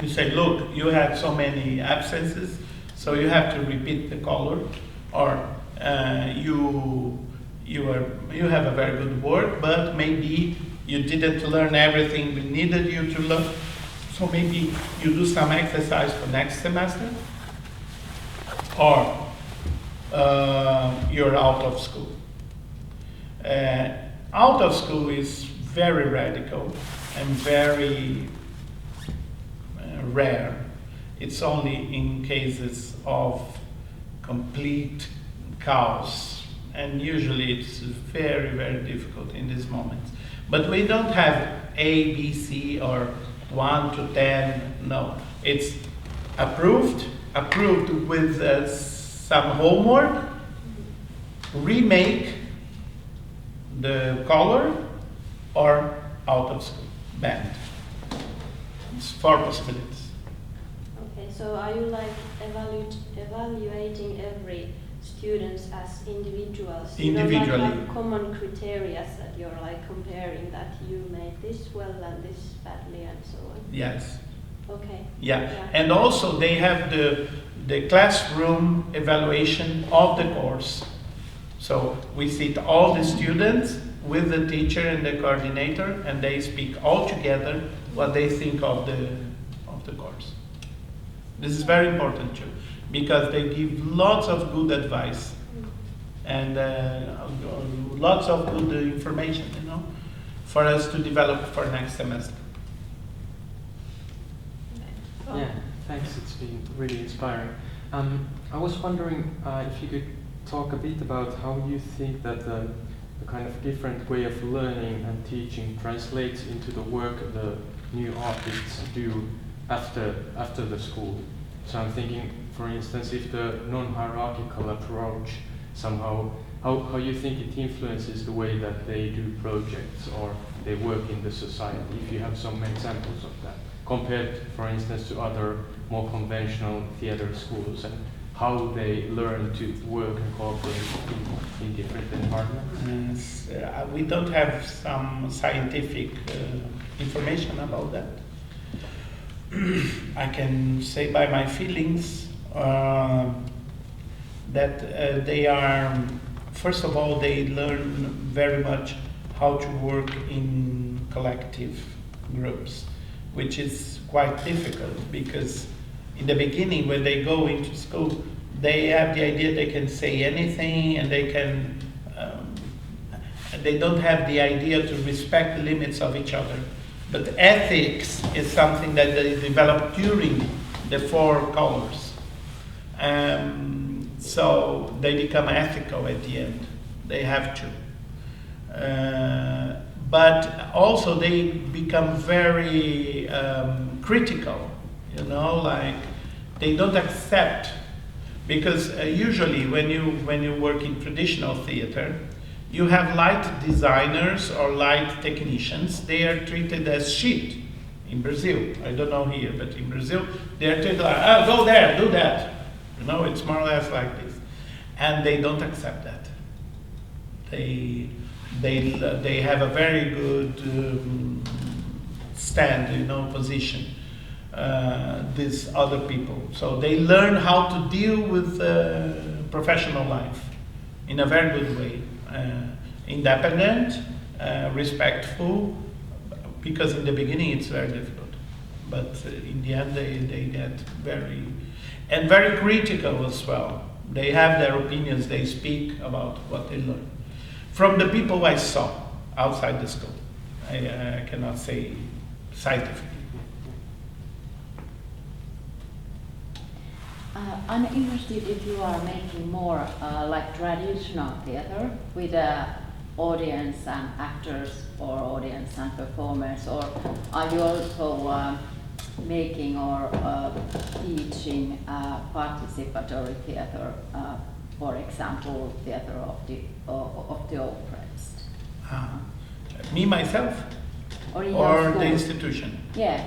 You say, look, you had so many absences, so you have to repeat the color, or you have a very good work, but maybe you didn't learn everything we needed you to learn. So maybe you do some exercise for next semester, or you're out of school. Out of school is very radical and very rare. It's only in cases of complete chaos, and usually it's very, very difficult in these moments. But we don't have A, B, C, or 1 to 10, no. It's approved with some homework, remake the color, or out of school, banned. It's 4 possibilities. Okay, so are you like evaluating every students as individuals? Individually. You don't like have common criteria that you're like comparing that you made this well and this badly and so on? Yes. Okay. Yeah, and also they have the classroom evaluation of the course. So we sit all the students with the teacher and the coordinator, and they speak all together what they think of the course. This is very important too, because they give lots of good advice and lots of good information, you know, for us to develop for next semester. Yeah, thanks. It's been really inspiring. I was wondering if you could talk a bit about how you think that the kind of different way of learning and teaching translates into the work the new artists do after the school. So I'm thinking, for instance, if the non-hierarchical approach somehow, how you think it influences the way that they do projects or they work in the society, if you have some examples of that, compared, for instance, to other more conventional theater schools, and how they learn to work and cooperate in different environments? We don't have some scientific information about that. I can say by my feelings that they are, first of all, they learn very much how to work in collective groups, which is quite difficult because in the beginning when they go into school, they have the idea they can say anything and they can, they don't have the idea to respect the limits of each other. But ethics is something that they develop during the 4 colors. So they become ethical at the end. They have to. But also they become very critical, you know, like they don't accept Because usually when you work in traditional theater, you have light designers or light technicians. They are treated as shit in Brazil. I don't know here, but in Brazil, they are treated like, oh, go there, do that. You know, it's more or less like this. And they don't accept that. They have a very good stand, you know, position. These other people. So they learn how to deal with professional life in a very good way. Independent, respectful, because in the beginning it's very difficult. But in the end they get very critical as well. They have their opinions, they speak about what they learn. From the people I saw outside the school, I cannot say scientifically. I'm interested if you are making more like traditional theater with audience and actors or audience and performers, or are you also making or teaching participatory theater, for example, theater of the oppressed? Me, myself? Or the institution? Yeah,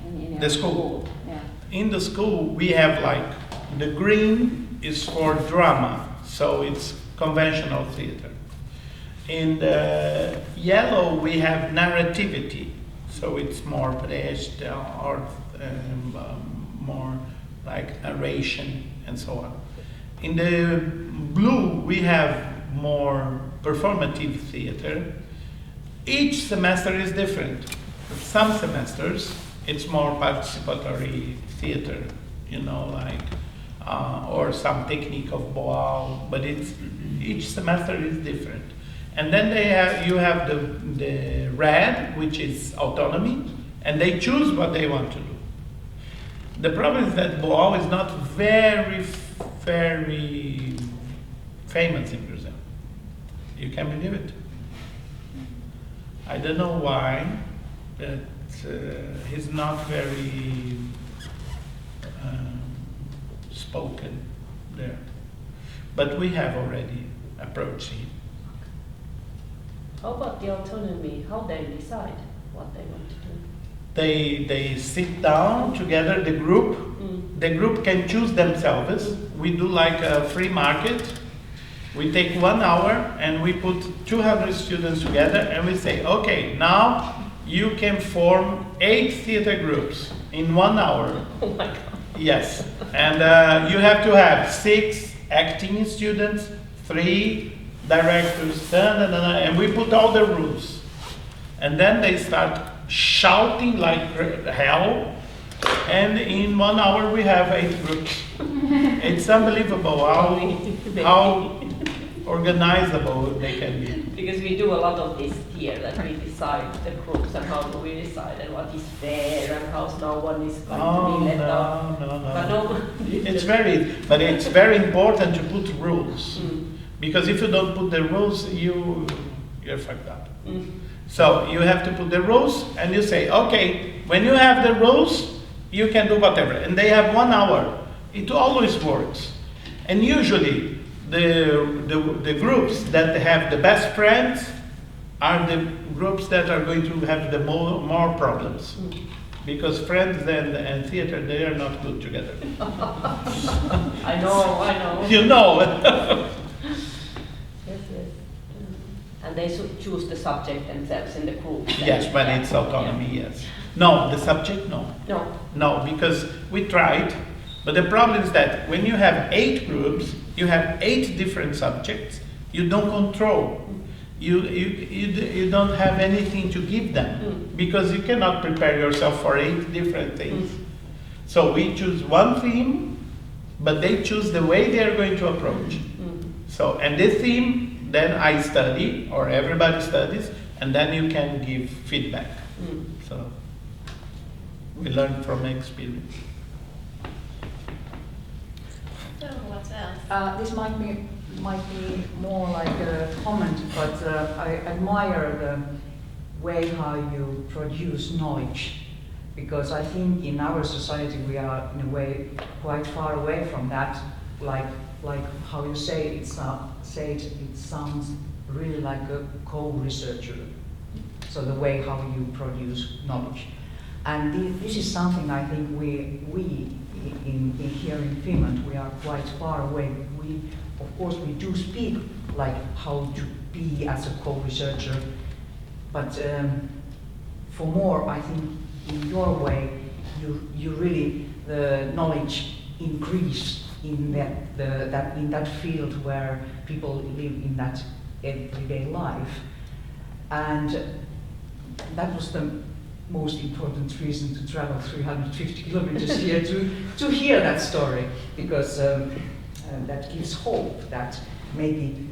in the school. Yeah. In the school, we have like, the green is for drama, so it's conventional theater. In the yellow, we have narrativity, so it's more Brecht or more like narration and so on. In the blue, we have more performative theater. Each semester is different. Some semesters, it's more participatory theater, you know, like, or some technique of Boal, but each semester is different. And then you have the red, which is autonomy, and they choose what they want to do. The problem is that Boal is not very famous in Brazil. You can believe it. I don't know why, but he's not very spoken there. But we have already approached him. How about the autonomy? How they decide what they want to do? They sit down together, the group. The group can choose themselves. We do like a free market. We take 1 hour and we put 200 students together and we say, okay, now you can form 8 theater groups in 1 hour. Oh my God. Yes, and you have to have 6 acting students, 3 directors, and we put all the rules. And then they start shouting like hell, and in 1 hour we have 8 groups. It's unbelievable how organizable they can be. Because we do a lot of this here, that we decide the groups and how do we decide and what is fair and how no one is going to be let off. No. It's very important to put rules. Because if you don't put the rules, you're fucked up. So you have to put the rules and you say, okay, when you have the rules, you can do whatever. And they have 1 hour. It always works. And usually the groups that have the best friends are the groups that are going to have the more problems. Because friends and theater, they are not good together. I know. You know. Yes. And they should choose the subject themselves in the group. Yes, when it's autonomy, yes. No, the subject, no. No, because we tried, but the problem is that when you have 8 groups, you have 8 different subjects, you don't control. You don't have anything to give them, because you cannot prepare yourself for 8 different things. So we choose one theme, but they choose the way they are going to approach. So, and this theme, then I study, or everybody studies, and then you can give feedback. So we learn from experience. So what else? This might be more like a comment, but I admire the way how you produce knowledge, because I think in our society we are in a way quite far away from that. like how you say it, it sounds really like a co-researcher. So the way how you produce knowledge. And this is something I think we here in Finland, we are quite far away. Of course, we do speak like how to be as a co-researcher, but for more, I think in your way, you really the knowledge increase in that field where people live in that everyday life, and that was the most important reason to travel 350 kilometers here to hear that story, because that gives hope that maybe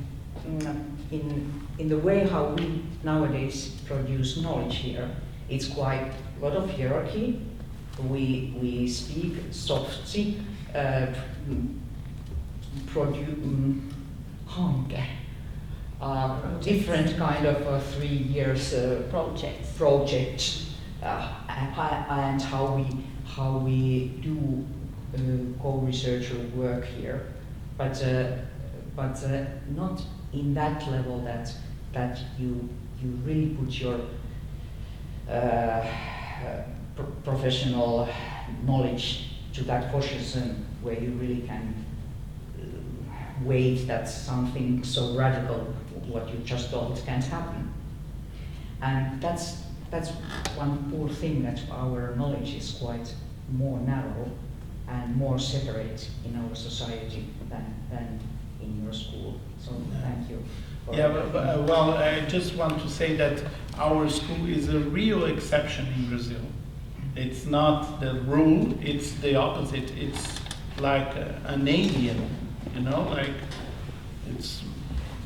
in the way how we nowadays produce knowledge here, it's quite a lot of hierarchy. We speak softly, different kind of 3 years project, and how we do co-researcher work here, but not in that level that you really put your professional knowledge to that position where you really can wait that something so radical, what you just thought can't happen. And that's one poor thing, that our knowledge is quite more narrow and more separate in our society than in your school. So thank you. Yeah, well, I just want to say that our school is a real exception in Brazil. It's not the rule, it's the opposite. It's like an alien, you know, like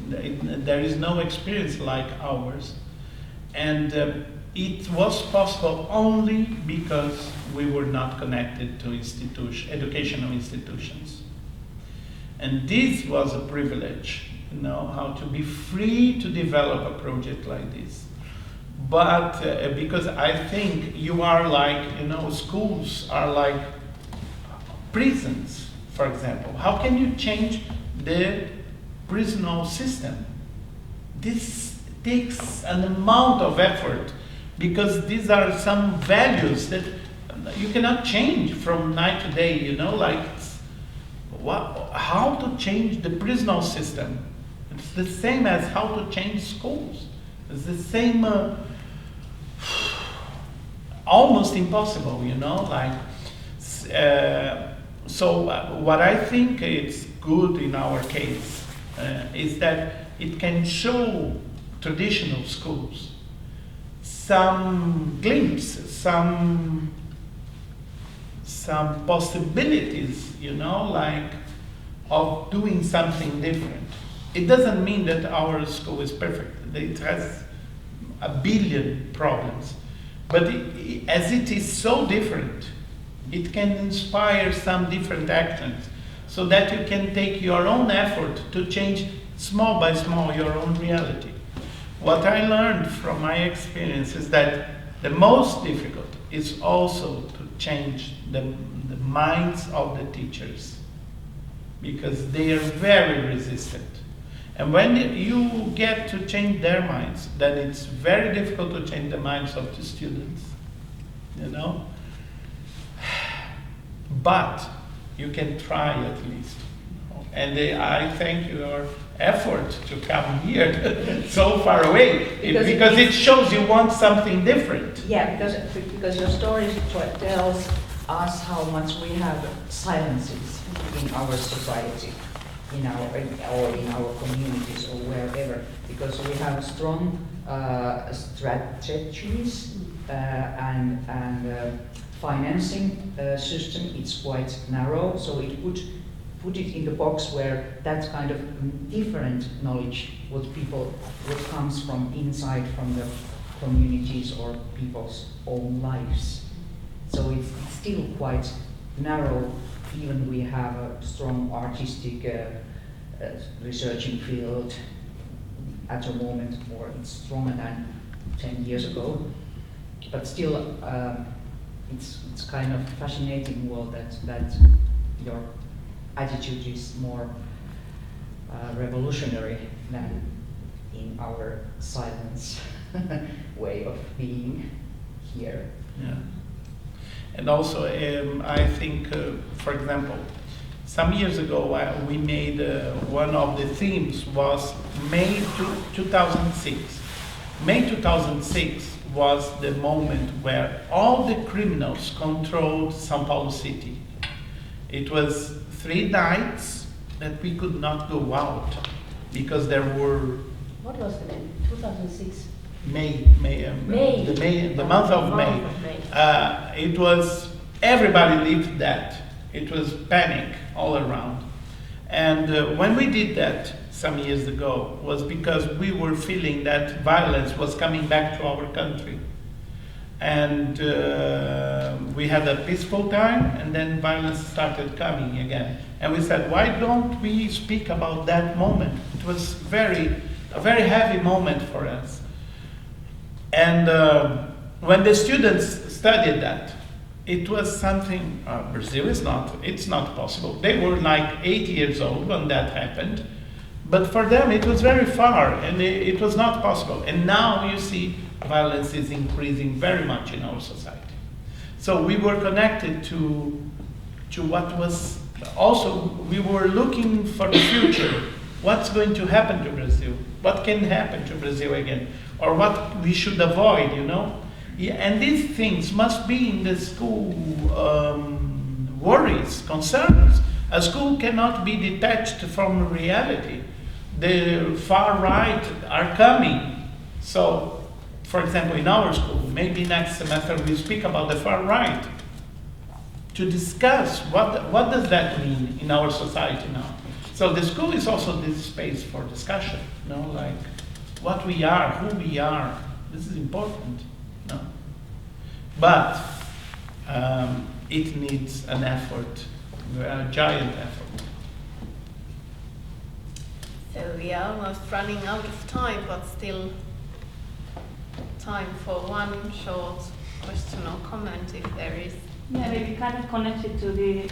there is no experience like ours. And it was possible only because we were not connected to educational institutions. And this was a privilege, you know, how to be free to develop a project like this. But because I think you are like, you know, schools are like prisons, for example. How can you change the prisonal system? This takes an amount of effort, because these are some values that you cannot change from night to day, you know, like how to change the prisonal system. It's the same as how to change schools. It's the same, almost impossible, you know, like, so what I think is good in our case is that it can show traditional schools some glimpses, some possibilities, you know, like of doing something different. It doesn't mean that our school is perfect. It has a billion problems. But as it is so different, it can inspire some different actions, so that you can take your own effort to change small by small your own reality. What I learned from my experience is that the most difficult is also to change the minds of the teachers, because they are very resistant. And when you get to change their minds, then it's very difficult to change the minds of the students, you know? But you can try at least. And I thank your effort to come here so far away, because it shows you want something different. Yeah, because your story tells us how much we have silences in our society, in our communities or wherever, because we have strong strategies and financing system. It's quite narrow, so it would put it in the box where that kind of different knowledge, what comes from inside, from the communities or people's own lives. So it's still quite narrow, even we have a strong artistic researching field at the moment, or it's stronger than 10 years ago. But still, it's kind of fascinating world that your attitude is more revolutionary than in our silence way of being here. Yeah. And also, I think, for example, some years ago we made one of the themes was May 2006. May 2006 was the moment where all the criminals controlled São Paulo city. It was 3 nights that we could not go out because there were What was the name? 2006? May. The Oh, month of May. month of May. It was, everybody lived that. It was panic all around. And when we did that some years ago was because we were feeling that violence was coming back to our country. And we had a peaceful time, and then violence started coming again. And we said, why don't we speak about that moment? It was a very heavy moment for us. And when the students studied that, it was something, Brazil it's not possible. They were like 8 years old when that happened, but for them it was very far and it was not possible. And now you see violence is increasing very much in our society. So we were connected to what was, also we were looking for the future. What's going to happen to Brazil? What can happen to Brazil again? Or what we should avoid, you know? Yeah, and these things must be in the school worries, concerns. A school cannot be detached from reality. The far right are coming. So, for example, in our school, maybe next semester we speak about the far right to discuss what does that mean in our society now. So the school is also this space for discussion, you know, like what we are, who we are. This is important. No. But it needs an effort, a giant effort. So we are almost running out of time, but still time for one short question or comment if there is. Yeah, maybe kind of connected to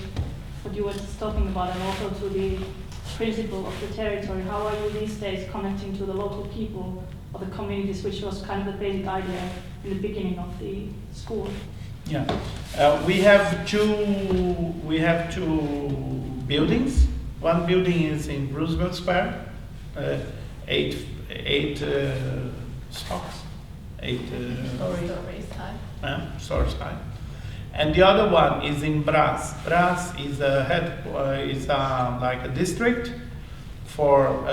what you were just talking about, and also to the principle of the territory. How are you these days connecting to the local people or the communities, which was kind of the basic idea in the beginning of the school? Yeah, we have two buildings. One building is in Roosevelt Square, 8 stories high, and the other one is in Brás. Brás is like a district for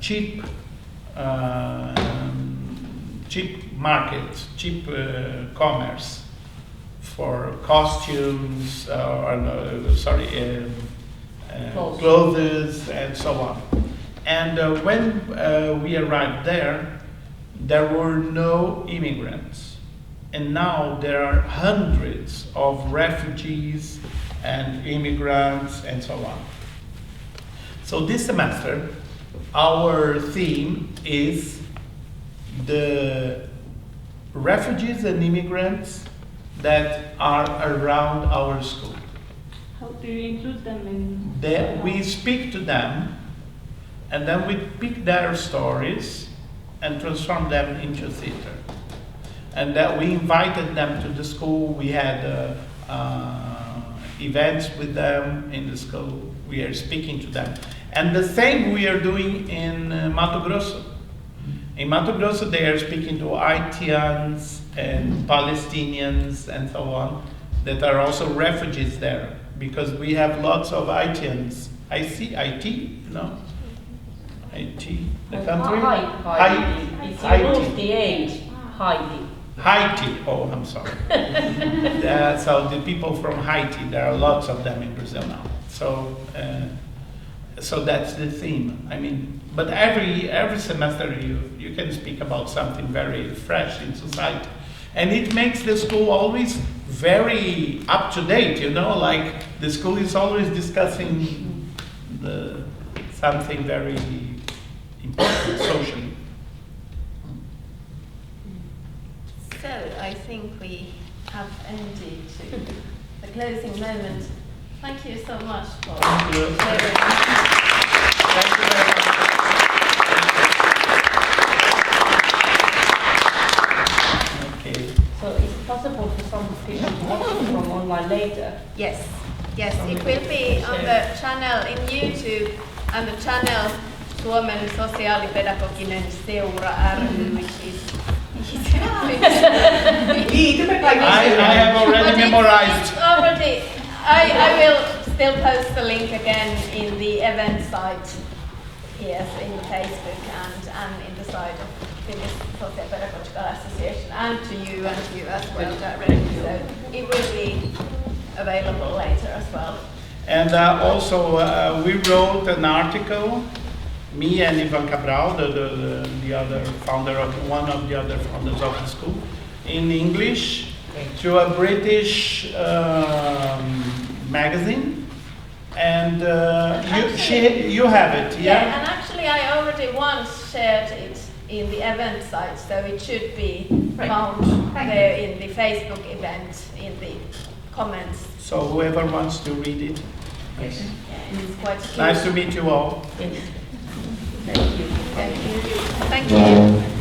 cheap markets, cheap commerce for costumes, clothes and so on. And when we arrived there were no immigrants. And now there are hundreds of refugees and immigrants and so on. So this semester, our theme is the refugees and immigrants that are around our school. How do you include them in? We speak to them, and then we pick their stories and transform them into theater. And that we invited them to the school. We had events with them in the school. We are speaking to them. And the same we are doing in Mato Grosso. In Mato Grosso, they are speaking to Haitians and Palestinians and so on that are also refugees there, because we have lots of Haitians. Haiti, no? Haiti, the country? Haiti. It's almost the age. Haiti. Haiti, oh, I'm sorry. So the people from Haiti, there are lots of them in Brazil now. So that's the theme. I mean, but every semester you can speak about something very fresh in society. And it makes the school always very up to date, you know, like the school is always discussing something very important socially. So I think we have ended to the closing moment. Thank you so much for Thank you. sharing. Thank you very much. Okay. So is it possible for some people to watch it from online later? Yes, yes, it will be on the channel in YouTube and the channel Suomen Sosiaalipedagoginen Seura ry, which is I have already memorized. It's already, I will still post the link again in the event site here, so in the Facebook and in the site of Finnish Sosiaalipedagogiikan Association, and to you as well directly. So it will be available later as well. And also, we wrote an article, me and Ivan Cabral, the other founder of one of the other founders of the school, in English to a British magazine, and you have it, yeah? Yeah, and actually I already once shared it in the event site, so it should be found there in the Facebook event in the comments. So whoever wants to read it. Yes. Yeah, it's quite cute. Nice to meet you all. Yes. Thank you. Thank you. Thank you.